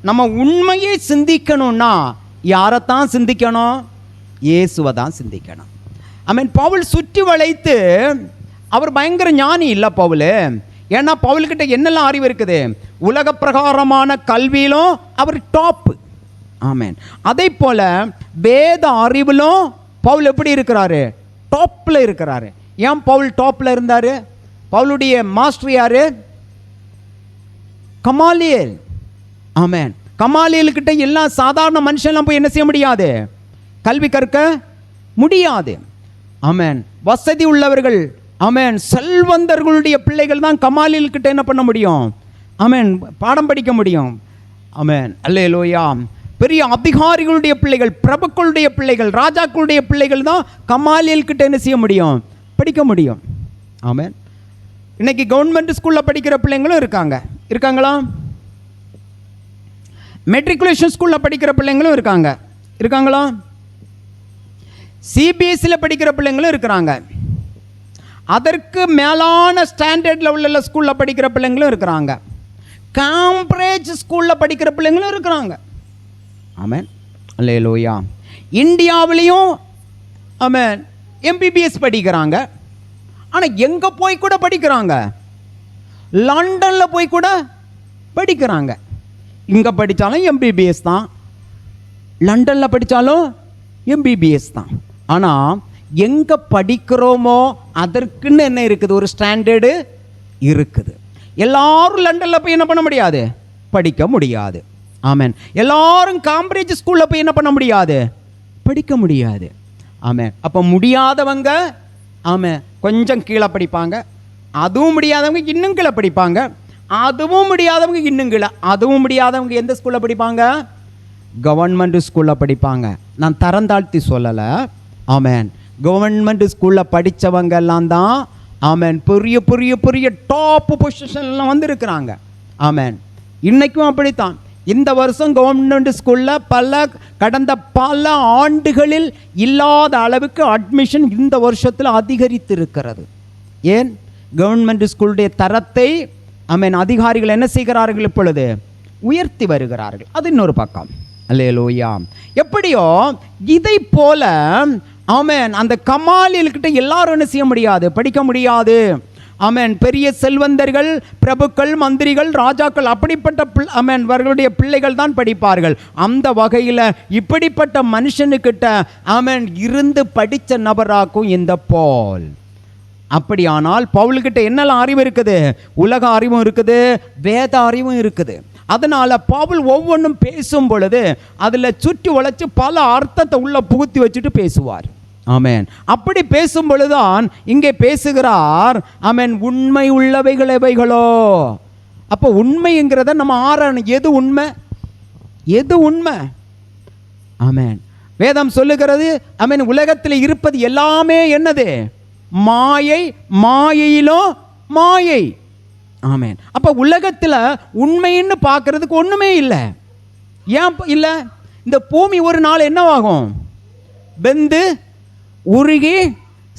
Speaker 1: நம்ம உண்மையை சிந்திக்கணும்னா யாரைத்தான் சிந்திக்கணும்? இயேசுவை தான் சிந்திக்கணும். பவுல் சுற்றி வளைத்து, அவர் பயங்கர ஞானி இல்லை பவுல். ஏன்னா பவுல்கிட்ட என்னெல்லாம் அறிவு இருக்குது? உலக பிரகாரமான கல்வியிலும் அவர் டாப்பு. அதே போல வேத அறிவிலும் பவுல் எப்படி இருக்கிறாரு? டாப்பில் இருக்கிறாரு. ஏன் பவுல் டாப்பில் இருந்தார்? பவுலுடைய மாஸ்டர் யாரு? கமாலியேல். கமாலியல்கிட்ட எல்லாம் சாதாரண மனுஷன்லாம் போய் என்ன செய்ய முடியாது? கல்வி கற்க முடியாது. வசதி உள்ளவர்கள், செல்வந்தர்களுடைய பிள்ளைகள் தான் கமாலியல் கிட்ட என்ன பண்ண முடியும்? பாடம் படிக்க முடியும். அல்லேலூயா. பெரிய அதிகாரிகளுடைய பிள்ளைகள், பிரபுக்களுடைய பிள்ளைகள், ராஜாக்களுடைய பிள்ளைகள் தான் கமாலியல் கிட்ட என்ன செய்ய முடியும்? படிக்க முடியும். இன்னைக்கு கவர்மெண்ட் ஸ்கூலில் படிக்கிற பிள்ளைங்களும் இருக்காங்களா? மெட்ரிகுலேஷன் ஸ்கூலில் படிக்கிற பிள்ளைங்களும் இருக்காங்களா? சிபிஎஸ்சியில் படிக்கிற பிள்ளைங்களும் இருக்கிறாங்க. அதற்கு மேலான ஸ்டாண்டர்ட் லெவலில் ஸ்கூலில் படிக்கிற பிள்ளைங்களும் இருக்கிறாங்க. கேம்பிரிட்ஜ் ஸ்கூலில் படிக்கிற பிள்ளைங்களும் இருக்கிறாங்க. அல்லேலூயா. இந்தியாவிலையும் எம்பிபிஎஸ் படிக்கிறாங்க. ஆனால் எங்கே போய் கூட படிக்கிறாங்க? லண்டனில் போய் கூட படிக்கிறாங்க. இங்கே படித்தாலும் எம்பிபிஎஸ் தான், லண்டனில் படித்தாலும் எம்பிபிஎஸ் தான். ஆனால் எங்கே படிக்கிறோமோ அதற்குன்னு என்ன இருக்குது? ஒரு ஸ்டாண்டர்டு இருக்குது. எல்லாரும் லண்டனில் போய் என்ன பண்ண முடியாது? படிக்க முடியாது. எல்லாரும் கேம்பிரிட்ஜ் ஸ்கூலில் போய் என்ன பண்ண முடியாது? படிக்க முடியாது. அப்போ முடியாதவங்க கொஞ்சம் கீழே படிப்பாங்க. அதுவும் முடியாதவங்க இன்னும் கீழே படிப்பாங்க. அதுவும் முடியாதவங்க இன்னும் கீழே. அதுவும் முடியாதவங்க எந்த ஸ்கூலில் படிப்பாங்க? கவர்மெண்ட் ஸ்கூலில் படிப்பாங்க. நான் தரம் தாழ்த்தி சொல்லலை. கவர்மெண்ட் ஸ்கூலில் படித்தவங்க எல்லாம் தான் பெரிய பெரிய பெரிய டாப் பொசிஷன்லாம் வந்து இருக்கிறாங்க. இன்னைக்கும் அப்படித்தான். இந்த வருஷம் கவர்மெண்ட் ஸ்கூலில் கடந்த பல ஆண்டுகளில் இல்லாத அளவுக்கு அட்மிஷன் இந்த வருஷத்தில் அதிகரித்து இருக்கிறது. ஏன்? கவர்மெண்ட் ஸ்கூலுடைய தரத்தை அதிகாரிகள் என்ன செய்கிறார்கள்? இப்பொழுது உயர்த்தி வருகிறார்கள். அது இன்னொரு பக்கம். அல்லேலூயா. எப்படியோ இதை போல அந்த கமாலியல்கிட்ட எல்லாரும் என்ன செய்ய முடியாது? படிக்க முடியாது. பெரிய செல்வந்தர்கள், பிரபுக்கள், மந்திரிகள், ராஜாக்கள், அப்படிப்பட்ட அவர்களுடைய பிள்ளைகள் தான் படிப்பார்கள். அந்த வகையில் இப்படிப்பட்ட மனுஷனுக்கிட்ட இருந்து படித்த நபராக்கும் இந்த பவுல். அப்படியானால் பவுல்கிட்ட என்னெல்லாம் அறிவு இருக்குது? உலக அறிவும் இருக்குது, வேத அறிவும் இருக்குது. அதனால் பவுல் ஒவ்வொன்றும் பேசும் பொழுது அதில் சுற்றி உழைச்சி பல அர்த்தத்தை உள்ள புகுத்தி வச்சுட்டு பேசுவார். அப்படி பேசும் பொழுதுதான் இங்கே பேசுகிறார். உண்மை உள்ளவைகள் எவைகளோ? அப்போ உண்மைங்கிறத நம்ம ஆராயணும். எது உண்மை? எது உண்மை? வேதம் சொல்லுகிறது உலகத்தில் இருப்பது எல்லாமே என்னது? மாயை, மாயையிலும் மாயை. அப்ப உலகத்தில் உண்மைன்னு பார்க்கறதுக்கு ஒண்ணுமே இல்லை. ஏன் இல்லை? இந்த பூமி ஒரு நாள் என்னவாகும்? வெந்து உருகி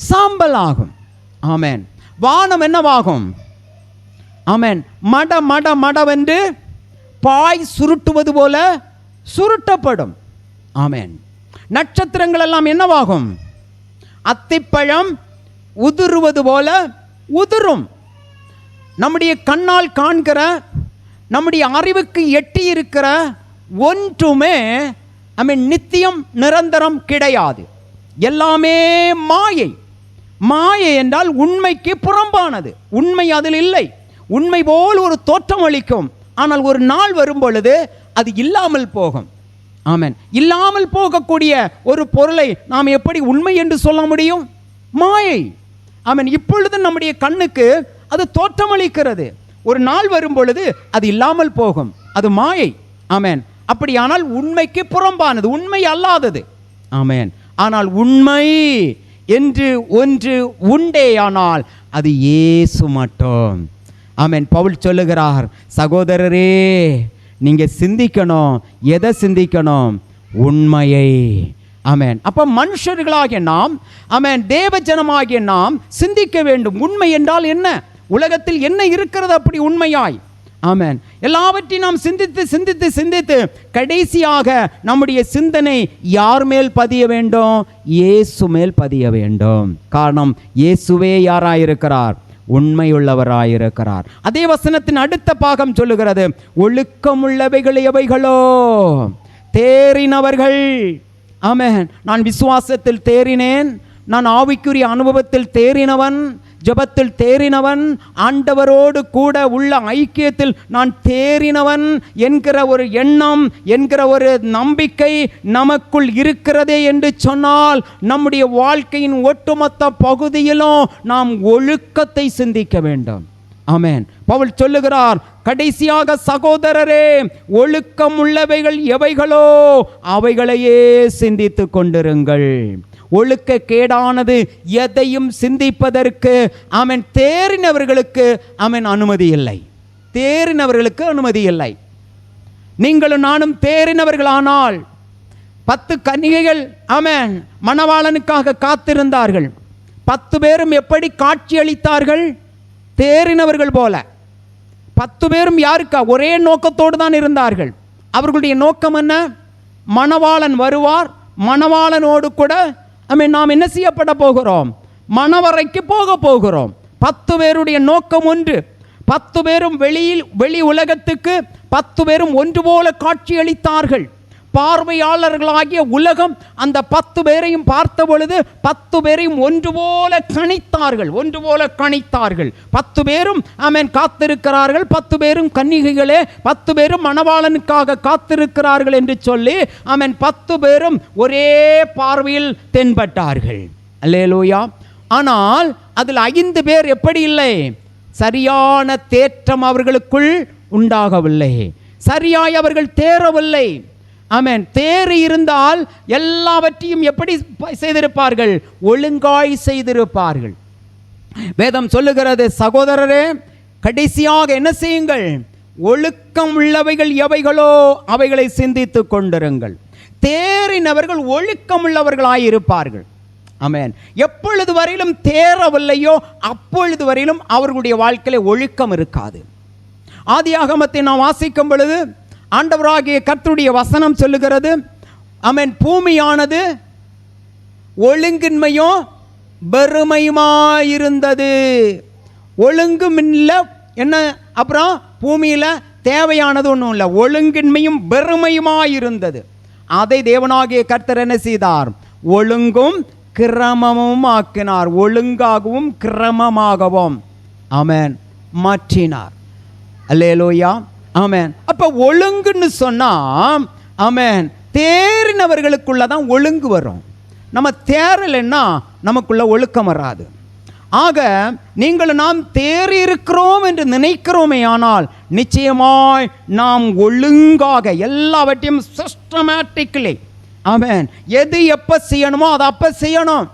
Speaker 1: சாம்பல் ஆகும். வானம் என்னவாகும்? மட மட மடவென்று பாய் சுருட்டுவது போல சுருட்டப்படும். நட்சத்திரங்கள் எல்லாம் என்னவாகும்? அத்திப்பழம் உதிருவது போல உதிரும். நம்முடைய கண்ணால் காண்கிற, நம்முடைய அறிவுக்கு எட்டி இருக்கிற ஒன்றுமே நித்தியம் நிரந்தரம் கிடையாது. எல்லாமே மாயை. மாயை என்றால் உண்மைக்கு புறம்பானது. உண்மை அதில் இல்லை. உண்மை போல் ஒரு தோற்றம் அளிக்கும். ஆனால் ஒரு நாள் வரும் பொழுது அது இல்லாமல் போகும். இல்லாமல் போகக்கூடிய ஒரு பொருளை நாம் எப்படி உண்மை என்று சொல்ல முடியும்? மாயை. இப்பொழுது நம்முடைய கண்ணுக்கு அது தோற்றமளிக்கிறது. ஒரு நாள் வரும் பொழுது அது இல்லாமல் போகும். அது மாயை. அப்படியானால் உண்மைக்கு புறம்பானது, உண்மை அல்லாதது. ஆனால் உண்மை என்று ஒன்று உண்டேயானால் அது இயேசு மட்டும். பவுல் சொல்லுகிறார், சகோதரரே நீங்க சிந்திக்கணும். எதை சிந்திக்கணும்? உண்மையை. அப்ப மனுஷர்களாகிய நாம், தேவ ஜனமாகிய நாம் சிந்திக்க வேண்டும். உண்மை என்றால் என்ன? உலகத்தில் என்ன இருக்கிறது அப்படி உண்மையாய்? ஆமென். எல்லாவற்றையும் நாம் சிந்தித்து சிந்தித்து சிந்தித்து கடைசியாக நம்முடைய சிந்தனை யார் மேல் பதிய வேண்டும்? இயேசு மேல் பதிய வேண்டும். காரணம், இயேசுவே யாராயிருக்கிறார்? உண்மையுள்ளவராயிருக்கிறார். அதே வசனத்தின் அடுத்த பாகம் சொல்லுகிறது, ஒழுக்கமுள்ளவைகள் எவைகளோ? தேறினவர்கள். ஆமென். நான் விசுவாசத்தில் தேறினேன், நான் ஆவிக்குரிய அனுபவத்தில் தேறினவன், ஜெபத்தில் தேறினவன், ஆண்டவரோடு கூட உள்ள ஐக்கியத்தில் நான் தேறினவன் என்கிற ஒரு எண்ணம், என்கிற ஒரு நம்பிக்கை நமக்குள் இருக்கிறதே என்று சொன்னால், நம்முடைய வாழ்க்கையின் ஒட்டுமொத்த பகுதியிலும் நாம் ஒழுக்கத்தை சிந்திக்க வேண்டும். ஆமென். பவுல் சொல்லுகிறார், கடைசியாக சகோதரரே, ஒழுக்கம் உள்ளவைகள் எவைகளோ அவைகளையே சிந்தித்து கொண்டிருங்கள். ஒழுக்க கேடானது எதையும் சிந்திப்பதற்கு அவன் தேறினவர்களுக்கு அவன் அனுமதி இல்லை. தேறினவர்களுக்கு அனுமதி இல்லை. நீங்களும் நானும் தேறினவர்களானால், 10 கன்னிகைகள் ஆமென் மணவாளனுக்காக காத்திருந்தார்கள். 10 பேரும் எப்படி காட்சி அளித்தார்கள்? தேறினவர்கள் போல. 10 பேரும் யாருக்கா? ஒரே நோக்கத்தோடு தான் இருந்தார்கள். அவர்களுடைய நோக்கம் என்ன? மணவாளன் வருவார், மணவாளனோடு கூட நாம் என்ன செய்யப்பட போகிறோம்? மணவறைக்கு போக போகிறோம். 10 பேருடைய நோக்கம் ஒன்று. 10 பேரும் வெளி உலகத்துக்கு 10 பேரும் ஒன்று போல காட்சி அளித்தார்கள். பார்வையாளர்களாகிய உலகம் அந்த 10 பேரையும் பார்த்த பொழுது 10 பேரையும் ஒன்று போல கணித்தார்கள். 10 பேரும் ஆமென் காத்திருக்கிறார்கள், 10 பேரும் கன்னிகைகளே, 10 பேரும் மணவாளனுக்காக காத்திருக்கிறார்கள் என்று சொல்லி ஆமென் 10 பேரும் ஒரே பார்வையில் தென்பட்டார்கள். அல்லேலூயா. ஆனால் அதில் 5 பேர் எப்படி இல்லை? சரியான தேற்றம் அவர்களுக்குள் உண்டாகவில்லை. சரியாய் அவர்கள் தேறவில்லை. ஆமென். தேறி இருந்தால் எல்லாவற்றையும் எப்படி செய்திருப்பார்கள்? ஒழுங்காய் செய்திருப்பார்கள். வேதம் சொல்லுகிறது, சகோதரரே, கடைசியாக என்ன செய்யுங்கள்? ஒழுக்கம் உள்ளவைகள் எவைகளோ அவைகளை சிந்தித்து கொண்டிருங்கள். தேறினவர்கள் ஒழுக்கம் உள்ளவர்களாயிருப்பார்கள். ஆமென். எப்பொழுது வரையிலும் தேறவில்லையோ அப்பொழுது வரையிலும் அவர்களுடைய வாழ்க்கையில ஒழுக்கம் இருக்காது. ஆதியாகமத்தை நாம் வாசிக்கும் பொழுது ஆண்டவராகிய கர்த்தருடைய வசனம் சொல்லுகிறது, ஆமென், பூமியானது ஒழுங்கின்மையும் பெருமையுமாயிருந்தது. ஒழுங்கும் இல்லை, என்ன அப்புறம் பூமியில் தேவையானது ஒன்றும் இல்லை, ஒழுங்கின்மையும் பெருமையுமாயிருந்தது. அதை தேவனாகிய கர்த்தர் என்ன செய்தார்? ஒழுங்கும் கிரமமும் ஆக்கினார். ஒழுங்காகவும் கிரமமாகவும் ஆமென் மாற்றினார். அல்லேலூயா. ஆமென். அப்ப ஒழுங்குன்னு சொன்னா ஆமென் தேறினவர்களுக்குள்ளதான் ஒழுங்கு வரும். நம்ம தேறலைன்னா நமக்குள்ள ஒழுக்கம் வராது. ஆக நீங்கள் நாம் தேறி இருக்கிறோம் என்று நினைக்கிறோமே, ஆனால் நிச்சயமாய் நாம் ஒழுங்காக எல்லாவற்றையும் சிஸ்டமேட்டிக்கலி ஆமென் எது எப்ப செய்யணுமோ அதை அப்ப செய்யணும்.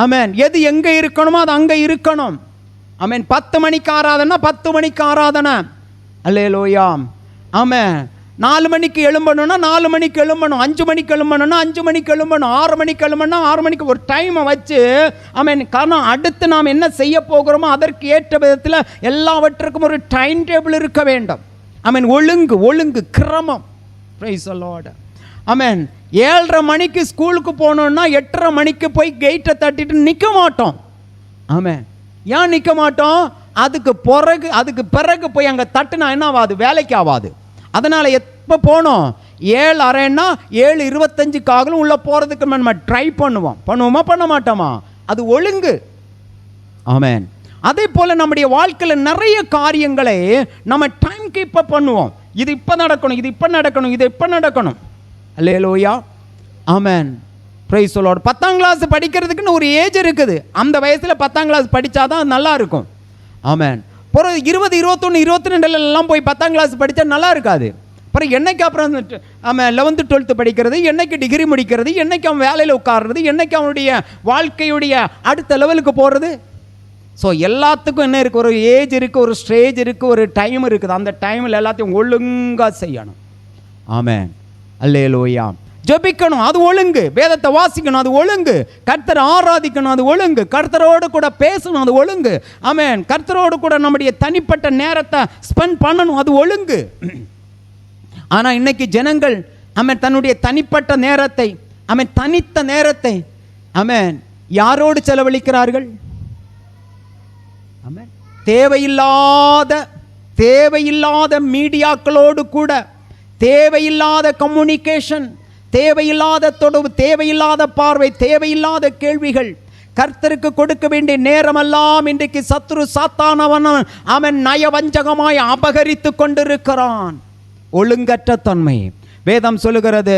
Speaker 1: ஆமென். எது எங்க இருக்கணுமோ அது அங்க இருக்கணும். ஆமென். 10 மணிக்கு ஆராதனை 10 மணிக்கு ஆராதனை. அல்லேலூயா. ஆமென். 4 மணிக்கு எழும்பணும்னா 4 மணிக்கு எழும்பணும், 5 மணிக்கு எழும்பணும்னா 5 மணிக்கு எழும்பணும், 6 மணிக்கு எழும்பணும்னா 6 மணிக்கு ஒரு டைமை வச்சு ஆமென். காரணம், அடுத்து நாம் என்ன செய்ய போகிறோமோ அதற்கு ஏற்ற விதத்தில் எல்லாவற்றுக்கும் ஒரு டைம் டேபிள் இருக்க வேண்டும். ஆமென். ஒழுங்கு கிரமம். Price the Lord. ஆமென். 7:30 மணிக்கு ஸ்கூலுக்கு போகணுன்னா 8:30 மணிக்கு போய் கேட்டை தட்டிட்டு நிற்க மாட்டோம். ஆமென். ஏன் நிற்க மாட்டோம்? அதுக்கு பிறகு போய் அங்கே தட்டுனா என்ன ஆகாது? வேலைக்கு ஆகாது. அதனால் எப்போ போனோம்? 7:30ன்னா 7:25 உள்ளே போகிறதுக்கு நம்ம ட்ரை பண்ணுவோமா பண்ண மாட்டோமா? அது ஒழுங்கு. ஆமென். அதே போல் நம்முடைய வாழ்க்கையில் நிறைய காரியங்களை நம்ம டைம் கீப்பப் பண்ணுவோம். இது இப்போ நடக்கணும், இது இப்போ நடக்கணும், இது இப்போ நடக்கணும். Hallelujah. Amen. Praise the Lord. 10ஆம் கிளாஸ் படிக்கிறதுக்குன்னு ஒரு ஏஜ் இருக்குது. அந்த வயசில் 10ஆம் கிளாஸ் படித்தாதான் நல்லா இருக்கும். ஆமென். அப்புறம் 20, 21, 22 போய் 10ஆம் கிளாஸ் படித்தா நல்லா இருக்காது. அப்புறம் என்னைக்கு அப்புறம் அவன் 11th 12th படிக்கிறது, என்னைக்கு டிகிரி முடிக்கிறது, என்னைக்கு அவன் வேலையில் உட்கார்றது, என்னைக்கு அவனுடைய வாழ்க்கையுடைய அடுத்த லெவலுக்கு போகிறது. ஸோ எல்லாத்துக்கும் என்ன இருக்குது? ஒரு ஏஜ் இருக்குது, ஒரு ஸ்டேஜ் இருக்குது, ஒரு டைம் இருக்குது. அந்த டைமில் எல்லாத்தையும் ஒழுங்காக செய்யணும். ஆமென். அல்லேலூயா. ஜெபிக்கணும், அது ஒழுங்கு. வேதத்தை வாசிக்கணும், அது ஒழுங்கு. கர்த்தரை ஆராதிக்கணும், அது ஒழுங்கு. கர்த்தரோடு கூட பேசணும், அது ஒழுங்கு. ஆமென். கர்த்தரோடு கூட நம்முடைய தனிப்பட்ட நேரத்தை ஸ்பெண்ட் பண்ணணும், அது ஒழுங்கு. ஆனால் இன்னைக்கு ஜனங்கள் ஆமென் தன்னுடைய தனிப்பட்ட நேரத்தை, ஆமென் தனித்த நேரத்தை ஆமென் யாரோடு செலவழிக்கிறார்கள்? ஆமென் தேவையில்லாத மீடியாக்களோடு கூட, தேவையில்லாத கம்யூனிகேஷன், தேவையில்லாத தொடர்பு, தேவையில்லாத பார்வை, தேவையில்லாத கேள்விகள். கர்த்தருக்கு கொடுக்க வேண்டிய நேரமெல்லாம் இன்றைக்கு சத்துரு சாத்தானவன் அவன் நயவஞ்சகமாய் அபகரித்து கொண்டிருக்கிறான். ஒழுங்கற்ற தன்மை. வேதம் சொல்லுகிறது,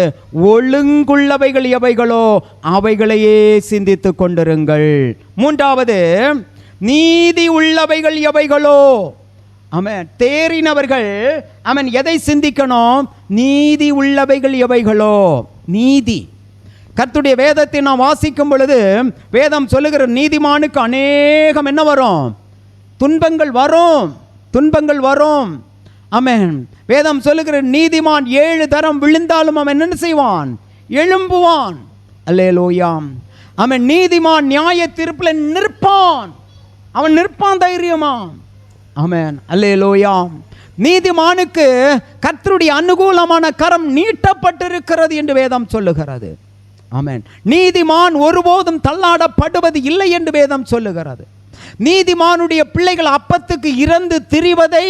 Speaker 1: ஒழுங்குள்ளவைகள் எவைகளோ அவைகளையே சிந்தித்து கொண்டிருங்கள். மூன்றாவது, நீதி உள்ளவைகள் எவைகளோ. ஆமென். தேறினவர்கள் அவன் எதை சிந்திக்கணும்? நீதி உள்ளவைகள் எவைகளோ. நீதி. கர்த்தருடைய வேதத்தை நாம் வாசிக்கும் பொழுது வேதம் சொல்லுகிற நீதிமானுக்கு அநேகம் என்ன வரும்? துன்பங்கள் வரும், துன்பங்கள் வரும். ஆமென். வேதம் சொல்லுகிற நீதிமான் 7 தரம் விழுந்தாலும் அவன் என்ன செய்வான்? எழும்புவான். அல்லேலூயா. அவன் நீதிமான் நியாய தீர்ப்பில் நிற்பான். அவன் நிற்பான் தைரியமா. ஆமென். அல்லேலூயா. நீதிமானுக்கு கர்த்தருடைய அனுகூலமான கரம் நீட்டப்பட்டிருக்கிறது என்று வேதம் சொல்லுகிறது. ஆமென். நீதிமான் ஒருபோதும் தள்ளாடப்படுவது இல்லை என்று வேதம் சொல்லுகிறது. நீதிமானுடைய பிள்ளைகள் அப்பத்துக்கு இறந்து திரிவதை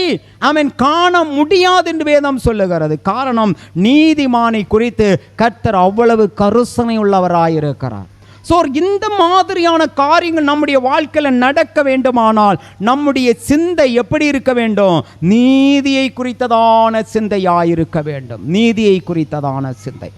Speaker 1: அவன் காண முடியாது என்று வேதம் சொல்லுகிறது. காரணம், நீதிமானை குறித்து கர்த்தர் அவ்வளவு கருசனை உள்ளவராயிருக்கிறார். ஸோ இந்த மாதிரியான காரியங்கள் நம்முடைய வாழ்க்கையில் நடக்க வேண்டுமானால் நம்முடைய சிந்தை எப்படி இருக்க வேண்டும்? நீதியை குறித்ததான சிந்தையாயிருக்க வேண்டும். நீதியை குறித்ததான சிந்தை.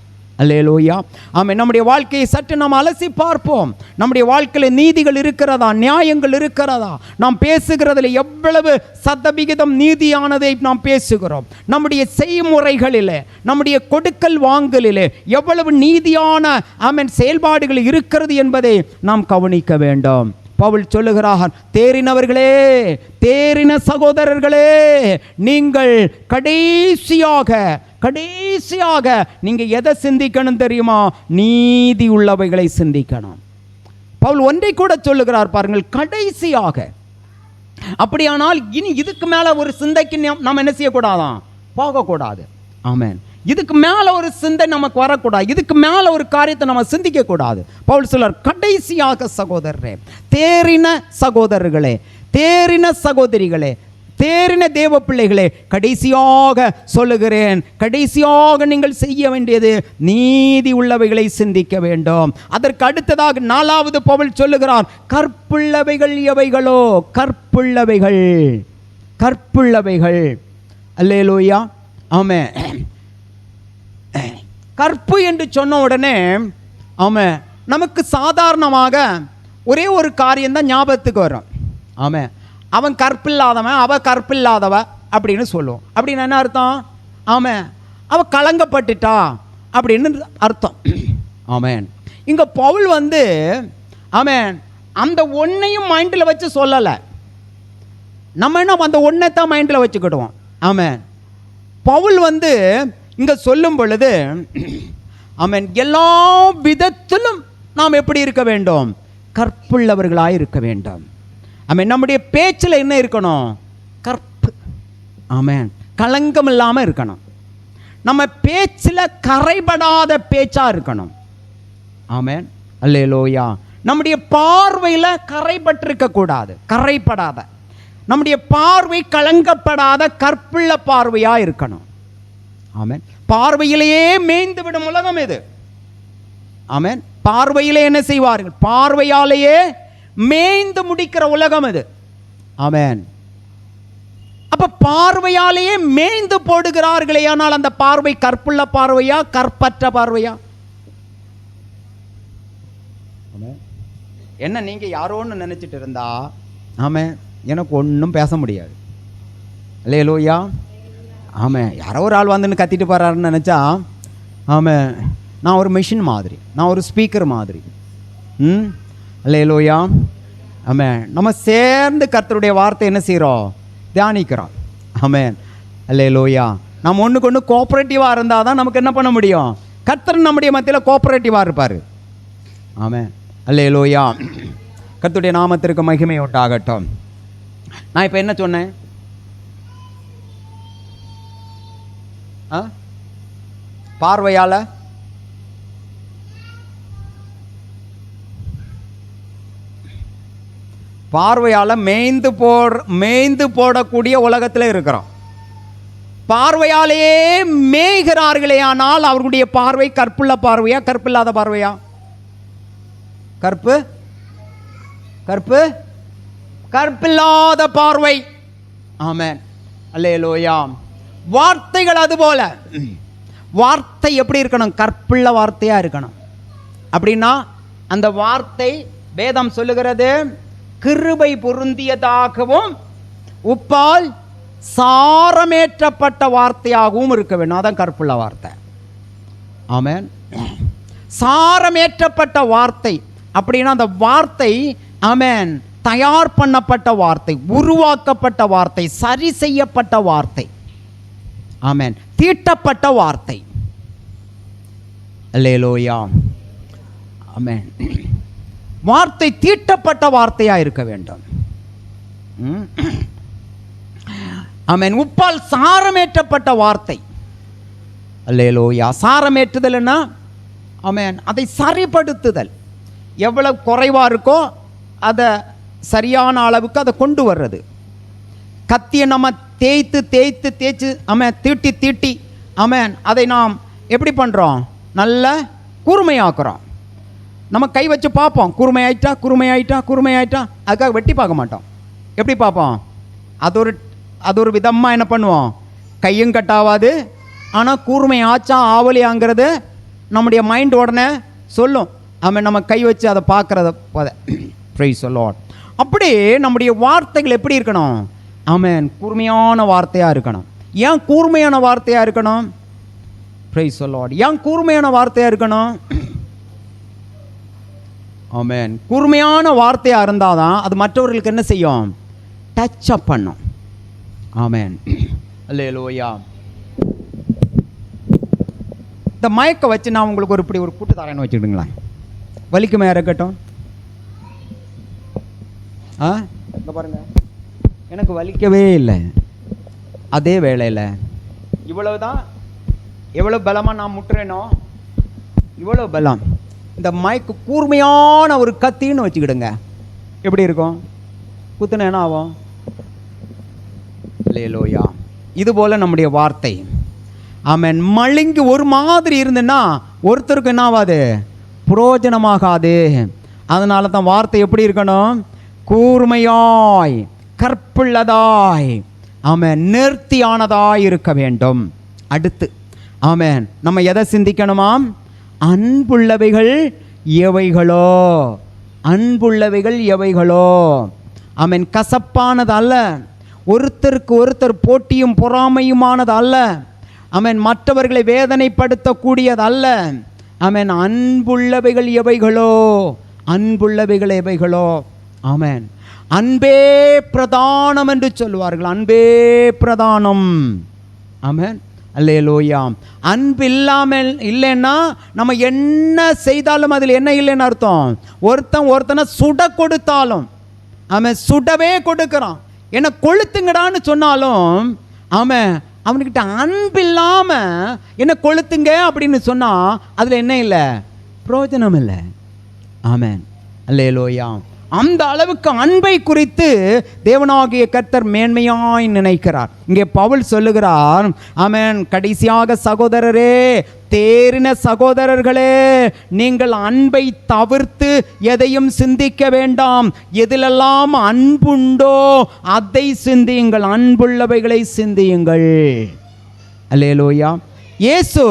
Speaker 1: அல்லேலூயா. ஆமென். நம்முடைய வாழ்க்கையை சற்று நாம் அலசி பார்ப்போம். நம்முடைய வாழ்க்கையில் நீதிகள் இருக்கிறதா? நியாயங்கள் இருக்கிறதா? நாம் பேசுகிறதில் எவ்வளவு சதவிகிதம் நீதியானதை நாம் பேசுகிறோம்? நம்முடைய செய்முறைகளிலே, நம்முடைய கொடுக்கல் வாங்கலிலே எவ்வளவு நீதியான ஆமென் செயல்பாடுகள் இருக்கிறது என்பதை நாம் கவனிக்க வேண்டும். பவுல் சொல்லுகிறார், தேறினவர்களே, தேறின சகோதரர்களே, நீங்கள் கடைசியாக நீங்க எதை சிந்திக்கணும் தெரியுமா? நீதி உள்ளவைகளை சிந்திக்கணும். பவுல் ஒன்றை கூட சொல்லுகிறார் பாருங்கள், கடைசியாக. அப்படியானால் இனி இதுக்கு மேல ஒரு சிந்தைக்கு நாம் என்ன செய்யக்கூடாதான்? போகக்கூடாது. ஆமென். இதுக்கு மேல ஒரு சிந்தை நமக்கு வரக்கூடாது. இதுக்கு மேல ஒரு காரியத்தை நம்ம சிந்திக்க கூடாது. பவுல் சொல்றார், கடைசியாக சகோதரரே, தேறின சகோதரர்களே, தேறின சகோதரிகளே, தேறின தேவ பிள்ளைகளே, கடைசியாக சொல்லுகிறேன், கடைசியாக நீங்கள் செய்ய வேண்டியது நீதி உள்ளவைகளை சிந்திக்க வேண்டும். அதற்கு அடுத்ததாக 4வது பவுல் சொல்லுகிறார், கற்புள்ளவைகள் எவைகளோ. கற்புள்ளவைகள். அல்லேலூயா. ஆமென். கற்பு என்று சொன்ன உடனே ஆமென் நமக்கு சாதாரணமாக ஒரே ஒரு காரியம்தான் ஞாபகத்துக்கு வரும். ஆமென். அவன் கற்பில்லாதவன், அவ கற்பில்லாதவ அப்படின்னு சொல்லுவோம். அப்படின்னு என்ன அர்த்தம்? ஆமென், அவ கலங்கப்பட்டுட்டா அப்படின்னு அர்த்தம். ஆமென். இங்க பவுல் ஆமென் அந்த ஒன்னையும் மைண்டில் வச்சு சொல்லலை. நம்ம என்ன அந்த ஒன்றை தான் மைண்டில் வச்சுக்கிடுவோம். ஆமென். பவுல் இங்க சொல்லும் பொழுது ஆமென் எல்லா விதத்திலும் நாம் எப்படி இருக்க வேண்டும்? கற்புள்ளவர்களாய் இருக்க வேண்டும். ஆமென். நம்முடைய பேச்சில் என்ன இருக்கணும்? கற்பு. ஆமென். களங்கம் இல்லாமல் இருக்கணும். நம்ம பேச்சில் கரைபடாத பேச்சா இருக்கணும். ஆமென். அல்லேலூயா. நம்முடைய பார்வையில் கரைபட்டிருக்க கூடாது, கரைப்படாத. நம்முடைய பார்வை கலங்கப்படாத கற்புள்ள பார்வையா இருக்கணும். ஆமென். பார்வையிலேயே மேய்ந்து விடும் உலகம் இது. ஆமென். பார்வையிலே என்ன செய்வார்கள்? பார்வையாலேயே மேய்ந்து முடிக்கிற உலகம் இது. ஆமென். அப்ப பார்வையாலேயே மேய்ந்து போடுகிறார்களே, ஆனால் அந்த பார்வை கற்புள்ள பார்வையா கற்பற்ற பார்வையா? என்ன நீங்க யாரோன்னு நினைச்சிட்டு இருந்தா ஆமென் எனக்கு ஒன்றும் பேச முடியாது. அல்லேலூயா. ஆமாம், யாரோ ஒரு ஆள் வந்துன்னு கத்திட்டு போகிறாருன்னு நினச்சா ஆமாம் நான் ஒரு மிஷின் மாதிரி, நான் ஒரு ஸ்பீக்கர் மாதிரி. அல்லேலூயா. ஆமாம், நம்ம சேர்ந்து கர்த்தருடைய வார்த்தை என்ன செய்கிறோம்? தியானிக்கிறோம். ஆமாம். அல்லேலூயா. நம்ம ஒன்றுக்கு ஒன்று கோஆப்ரேட்டிவாக இருந்தால் தான் நமக்கு என்ன பண்ண முடியும்? கர்த்தர் நம்முடைய மத்தியில் கோஆபரேட்டிவாக இருப்பார். ஆமென். அல்லேலூயா. கர்த்தருடைய நாமத்திற்கு மகிமை உண்டாகட்டும். நான் இப்போ என்ன சொன்னேன்? பார்வையால் மேய்ந்து போடக்கூடிய உலகத்தில் இருக்கிறோம். பார்வையாலேயே மேய்கிறார்களே, ஆனால் அவர்களுடைய பார்வை கற்புள்ள பார்வையா கற்பில்லாத பார்வையா? கற்பில்லாத பார்வை. ஆமென். அல்லேலூயா. வார்த்தைகள் அதுபோல. வார்த்தை எப்படி இருக்கணும்? கற்புள்ள வார்த்தையா இருக்கணும். அப்படின்னா அந்த வார்த்தை வேதம் சொல்லுகிறது கிருபை பொருந்தியதாகவும் உப்பால் சாரமேற்றப்பட்ட வார்த்தையாகவும் இருக்க வேண்டும். அதான் கற்புள்ள வார்த்தை. ஆமென். சாரமேற்றப்பட்ட வார்த்தை அப்படின்னா அந்த வார்த்தை ஆமென் தயார் பண்ணப்பட்ட வார்த்தை, உருவாக்கப்பட்ட வார்த்தை, சரி செய்யப்பட்ட வார்த்தை. ஆமென். தீட்டப்பட்ட வார்த்தை. அல்லேலூயா. ஆமென். வார்த்தை தீட்டப்பட்ட வார்த்தையா இருக்க வேண்டும். ஆமென். உப்பால் சாரமேற்றப்பட்ட வார்த்தை. அல்லேலூயா. சாரமேற்றுதல்னா ஆமென் அதை சரிப்படுத்துதல். எவ்வளவு குறைவாக இருக்கோ அதை சரியான அளவுக்கு அதை கொண்டு வர்றது. கத்தியை நம்ம தேய்ச்சி ஆமென் தீட்டி ஆமென் அதை நாம் எப்படி பண்ணுறோம்? நல்ல கூர்மையாக்குறோம். நம்ம கை வச்சு பார்ப்போம், கூர்மையாயிட்டா. அதுக்காக வெட்டி பார்க்க மாட்டோம். எப்படி பார்ப்போம்? அது ஒரு விதமாக என்ன பண்ணுவோம்? கையும் கட்டாவாது, ஆனால் கூர்மை ஆச்சா ஆவலியாங்கிறது நம்முடைய மைண்ட் உடனே சொல்லும். ஆமென். நம்ம கை வச்சு அதை பார்க்குறத ப்ரைஸ் தி லார்ட். அப்படி நம்முடைய வார்த்தைகள் எப்படி இருக்கணும்? ஆமென். கூர்மையான வார்த்தையாக இருக்கணும். ஏன் கூர்மையான வார்த்தையாக இருக்கணும்? ப்ரைஸ் தி லார்ட். ஏன் கூர்மையான வார்த்தையாக இருக்கணும்? ஆமென். கூர்மையான வார்த்தையாக இருந்தால் தான் அது மற்றவர்களுக்கு என்ன செய்யும்? டச் அப் பண்ணும். ஆமென். அல்லேலூயா. இந்த மயக்க வச்சு நான் உங்களுக்கு இப்படி ஒரு கூட்டு தரேன்னு வச்சுக்கிட்டுங்களேன். வலிக்குமே இருக்கட்டும். இங்கே பாருங்க, எனக்கு வலிக்கவே இல்லை. அதே வேளையில் இவ்வளவுதான், எவ்வளோ பலமாக நான் முட்டுறேனோ இவ்வளோ பலம். இந்த மயக்கு கூர்மையான ஒரு கத்தின்னு வச்சுக்கிடுங்க, எப்படி இருக்கும்? குத்துன என்ன ஆகும்? அல்லேலூயா. இதுபோல் நம்முடைய வார்த்தை ஆமென் மழுங்கி ஒரு மாதிரி இருந்துன்னா ஒருத்தருக்கு என்ன ஆகாது? புரோஜனமாகாது. அதனால தான் வார்த்தை எப்படி இருக்கணும்? கூர்மையாய், கற்புள்ளதாய், ஆமென் நேர்த்தியானதாய் இருக்க வேண்டும். அடுத்து ஆமென் நம்ம எதை சிந்திக்கணுமாம்? அன்புள்ளவைகள் எவைகளோ. ஆமென். கசப்பானது அல்ல, ஒருத்தருக்கு ஒருத்தர் போட்டியும் பொறாமையுமானது அல்ல. ஆமென். மற்றவர்களை வேதனைப்படுத்தக்கூடியது அல்ல. ஆமென். அன்புள்ளவைகள் எவைகளோ. ஆமென். அன்பே பிரதானம் என்று சொல்வார்கள். அன்பே பிரதானம். ஆமென். அல்லேலூயா. அன்பு இல்லாமல் இல்லைன்னா நம்ம என்ன செய்தாலும் அதில் என்ன இல்லைன்னு அர்த்தம்? ஒருத்தனை சுட கொடுத்தாலும் அவன் சுடவே கொடுக்குறான். என்ன கொளுத்துங்கடான்னு சொன்னாலும் அவன் அவனுக்கிட்ட அன்பு இல்லாமல் என்ன கொளுத்துங்க அப்படின்னு சொன்னால் அதில் என்ன இல்லை? பிரயோஜனம் இல்லை. ஆமென். அல்லேலூயா. அந்த அளவுக்கு அன்பை குறித்து தேவனாகிய கர்த்தர் மேன்மையாய் நினைக்கிறார். இங்கே பவுல் சொல்லுகிறார், ஆமென், கடைசியாக சகோதரரே, தேறின சகோதரர்களே, நீங்கள் அன்பை தவிர்த்து எதையும் சிந்திக்க வேண்டாம். எதிலெல்லாம் அன்புண்டோ அதை சிந்தியுங்கள், அன்புள்ளவைகளை சிந்தியுங்கள். அல்லேலூயா. இயேசு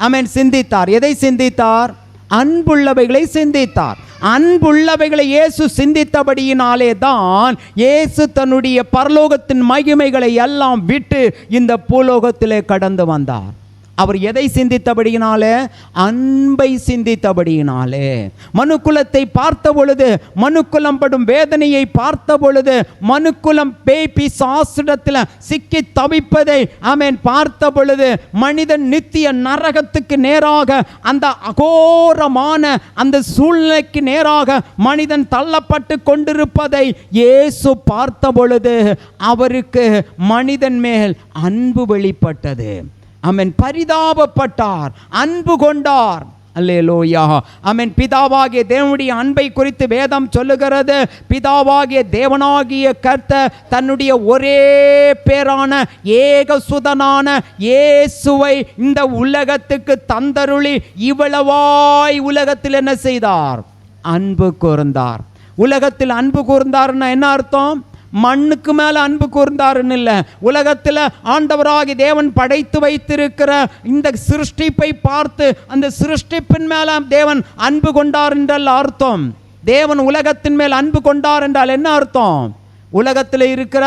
Speaker 1: ஆமென் சிந்தித்தார். எதை சிந்தித்தார்? அன்புள்ளவைகளை சிந்தித்தார். அன்புள்ளவைகளை இயேசு சிந்தித்தபடியினாலே தான் இயேசு தன்னுடைய பரலோகத்தின் மகிமைகளை எல்லாம் விட்டு இந்த பூலோகத்திலே கடந்து வந்தார். அவர் எதை சிந்தித்தபடியினாலே? அன்பை சிந்தித்தபடியினாலே. மனுக்குலத்தை பார்த்த பொழுது, மனுக்குலம் படும் வேதனையை பார்த்த பொழுது, மனுக்குலம் பேய் பிசாசிடத்தில் சிக்கி தவிப்பதை ஆமென் பார்த்த பொழுது, மனிதன் நித்திய நரகத்துக்கு நேராக, அந்த அகோரமான அந்த சூழ்நிலைக்கு நேராக மனிதன் தள்ளப்பட்டு கொண்டிருப்பதை இயேசு பார்த்த பொழுது அவருக்கு மனிதன் மேல் அன்பு வெளிப்பட்டது. ஆமென். பரிதாபப்பட்டார், அன்பு கொண்டார். அல்லேலூயா. ஆமென். பிதாவாகிய தேவனுடைய அன்பை குறித்து வேதம் சொல்லுகிறது, பிதாவாகிய தேவனாகிய கர்த்தர் தன்னுடைய ஒரே பேரான ஏகசுதனான இயேசுவை இந்த உலகத்துக்கு தந்தருளி இவ்வளவாய் உலகத்தில் என்ன செய்தார்? அன்பு கூர்ந்தார். உலகத்தில் அன்பு கூர்ந்தார்னா என்ன அர்த்தம்? மண்ணுக்கு மேலே அன்பு கூர்ந்தாருன்னு இல்லை. உலகத்தில் ஆண்டவராகி தேவன் படைத்து வைத்திருக்கிற இந்த சிருஷ்டிப்பை பார்த்து அந்த சிருஷ்டிப்பின் மேலே தேவன் அன்பு கொண்டார் என்றால் அர்த்தம். தேவன் உலகத்தின் மேல் அன்பு கொண்டார் என்றால் என்ன அர்த்தம்? உலகத்தில் இருக்கிற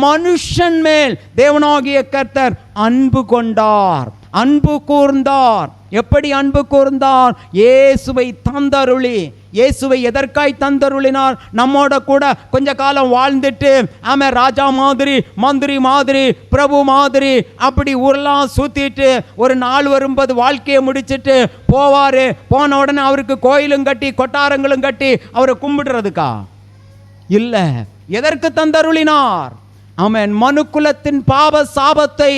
Speaker 1: மனுஷன் மேல் தேவனாகிய கர்த்தர் அன்பு கொண்டார், அன்பு கூர்ந்தார். எப்படி அன்பு கூர்ந்தார்? இயேசுவை தந்தருளி. இயேசுவை எதற்காய் தந்தருளினார்? நம்மோட கூட கொஞ்ச காலம் வாழ்ந்துட்டு ஆமாம் ராஜா மாதிரி, மந்திரி மாதிரி, பிரபு மாதிரி அப்படி ஊரெல்லாம் சுற்றிட்டு ஒரு நாள் வரும்போது வாழ்க்கையை முடிச்சுட்டு போவார். போன உடனே அவருக்கு கோயிலும் கட்டி கொட்டாரங்களும் கட்டி அவரை கும்பிடுறதுக்கா? இல்லை. எதற்கு தந்தருளினார்? ஆமென். மனுக்குலத்தின் பாவ சாபத்தை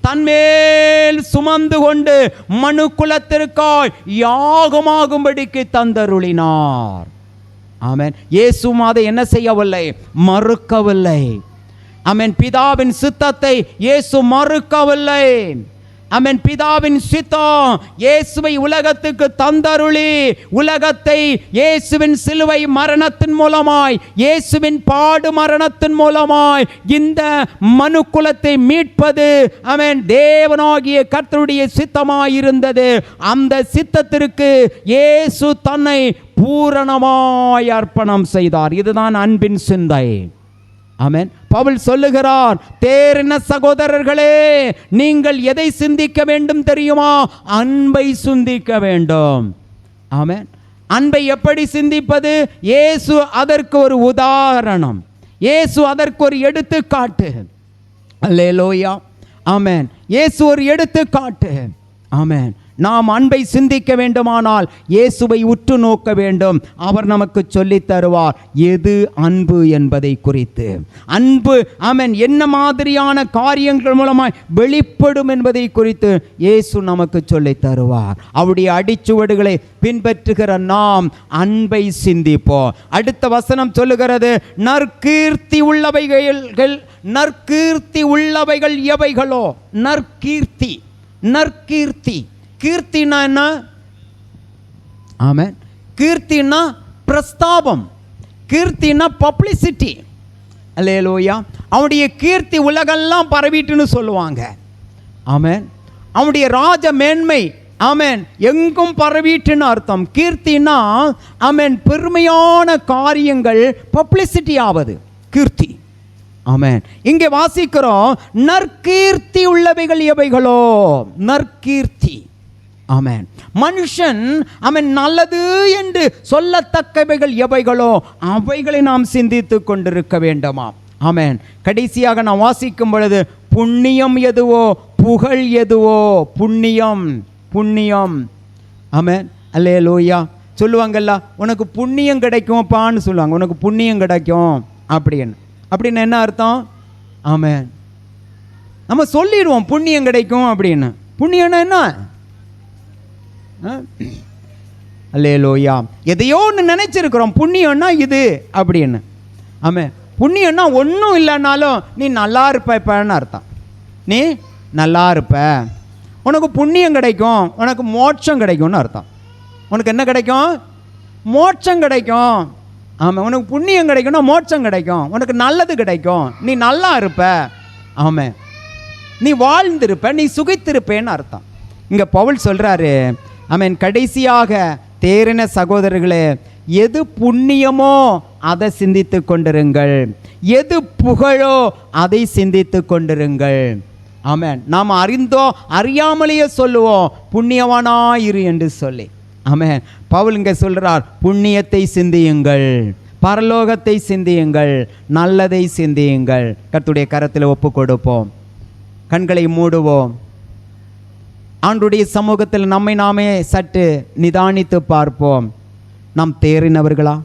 Speaker 1: தன்மேல் சுமந்து கொண்டு மனுக்குலத்திற்காய் யாகமாகும்படிக்கு தந்தருளினார். ஆமென். இயேசு அதை என்ன செய்யவில்லை? மறுக்கவில்லை. ஆமென். பிதாவின் சித்தத்தை இயேசு மறுக்கவில்லை. ஆமென். பிதாவின் சித்தம் இயேசுவை உலகத்துக்கு தந்தருளி உலகத்தை இயேசுவின் சிலுவை மரணத்தின் மூலமாய், இயேசுவின் பாடு மரணத்தின் மூலமாய் இந்த மனுக்குலத்தை மீட்பது ஆமென் தேவனாகிய கர்த்தருடைய சித்தமாயிருந்தது. அந்த சித்தத்திற்கு இயேசு தன்னை பூரணமாய் அர்ப்பணம் செய்தார். இதுதான் அன்பின் சிந்தை. ஆமென். பவுல் சொல்லுகிறார், தேறின சகோதரர்களே, நீங்கள் எதை சிந்திக்க வேண்டும் தெரியுமா? அன்பை சிந்திக்க வேண்டும். ஆமென். அன்பை எப்படி சிந்திப்பது? இயேசு அதற்கு ஒரு உதாரணம், இயேசு அதற்கு ஒரு எடுத்துக்காட்டு. அல்லேலூயா. ஆமென். இயேசு ஒரு எடுத்துக்காட்டு. ஆமென். நாம் அன்பை சிந்திக்க வேண்டுமானால் இயேசுவை உற்று நோக்க வேண்டும். அவர் நமக்கு சொல்லித் தருவார் எது அன்பு என்பதை குறித்து. அன்பு ஆமென் என்ன மாதிரியான காரியங்கள் மூலமாய் வெளிப்படும் என்பதை குறித்து இயேசு நமக்கு சொல்லித் தருவார். அவருடைய அடிச்சுவடுகளை பின்பற்றுகிற நாம் அன்பை சிந்திப்போம். அடுத்த வசனம் சொல்லுகிறது, நற்கீர்த்தி உள்ளவைகள், நற்கீர்த்தி உள்ளவைகள் எவைகளோ? நற்கீர்த்தி. நற்கீர்த்தி. கீர்த்தினா என்ன? ஆமென். கீர்த்தினா பிரஸ்தாபம், கீர்த்தினா பப்ளிசிட்டி. அல்லேலூயா. அவனுடைய கீர்த்தி உலகெல்லாம் பரவிட்டுன்னு சொல்லுவாங்க. ஆமென். அவனுடைய ராஜ மேன்மை ஆமென் எங்கும் பரவிட்டுன்னு அர்த்தம். கீர்த்தினா ஆமென் பெருமையான காரியங்கள் பப்ளிசிட்டி ஆவது கீர்த்தி. ஆமென். இங்கே வாசிக்கிறோம், நற்கீர்த்தி உள்ளவைகள் எவைகளோ? நற்கீர்த்தி. ஆமென். மனுஷன் அவன் நல்லது என்று சொல்லத்தக்கவைகள் எவைகளோ அவைகளை நாம் சிந்தித்து கொண்டிருக்க வேண்டுமா? ஆமென். கடைசியாக நாம் வாசிக்கும் பொழுது, புண்ணியம் எதுவோ புகழ் எதுவோ? புண்ணியம். புண்ணியம். ஆமென். அல்லேலூயா. சொல்லுவாங்கல்ல, உனக்கு புண்ணியம் கிடைக்கும்ப்பான்னு சொல்லுவாங்க. உனக்கு புண்ணியம் கிடைக்கும் அப்படின்னு என்ன அர்த்தம்? ஆமென். நம்ம சொல்லிடுவோம் புண்ணியம் கிடைக்கும் அப்படின்னு. புண்ணியம்னா என்ன? அல்லேலூயா. எதையோ ஒன்று நினைச்சிருக்கிறோம் புண்ணியம்னா இது அப்படின்னு. ஆமென். புண்ணியம்னா ஒன்றும் இல்லைன்னாலும் நீ நல்லா இருப்பன்னு அர்த்தம். நீ நல்லா இருப்ப, உனக்கு புண்ணியம் கிடைக்கும், உனக்கு மோட்சம் கிடைக்கும்னு அர்த்தம். உனக்கு என்ன கிடைக்கும்? மோட்சம் கிடைக்கும். ஆமாம். உனக்கு புண்ணியம் கிடைக்கும்னா மோட்சம் கிடைக்கும், உனக்கு நல்லது கிடைக்கும், நீ நல்லா இருப்ப. ஆமாம். நீ வாழ்ந்திருப்ப, நீ சுகித்திருப்பேன்னு அர்த்தம். இங்கே பவுல் சொல்கிறாரு, ஆமென், கடைசியாக தேறின சகோதரர்களே, எது புண்ணியமோ அதை சிந்தித்து கொண்டிருங்கள், எது புகழோ அதை சிந்தித்து கொண்டிருங்கள். ஆமென். நாம் அறிந்தோ அறியாமலேயே சொல்லுவோம் புண்ணியவானாயிரு என்று சொல்லி. ஆமென். பவுல் இங்கே சொல்கிறார், புண்ணியத்தை சிந்தியுங்கள், பரலோகத்தை சிந்தியுங்கள், நல்லதை சிந்தியுங்கள். கர்த்தருடைய கரத்தில் ஒப்பு கொடுப்போம், கண்களை மூடுவோம். ஆண்டுடைய சமூகத்தில் நம்மை நாமே சற்று நிதானித்து பார்ப்போம். நாம் தேறினவர்களா?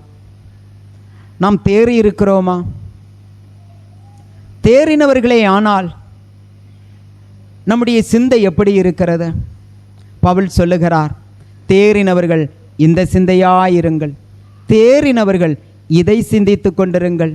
Speaker 1: நாம் தேறி இருக்கிறோமா? தேறினவர்களே ஆனால் நம்முடைய சிந்தை எப்படி இருக்கிறது? பவுல் சொல்லுகிறார், தேறினவர்கள் இந்த சிந்தையாயிருங்கள், தேறினவர்கள் இதை சிந்தித்து கொண்டிருங்கள்.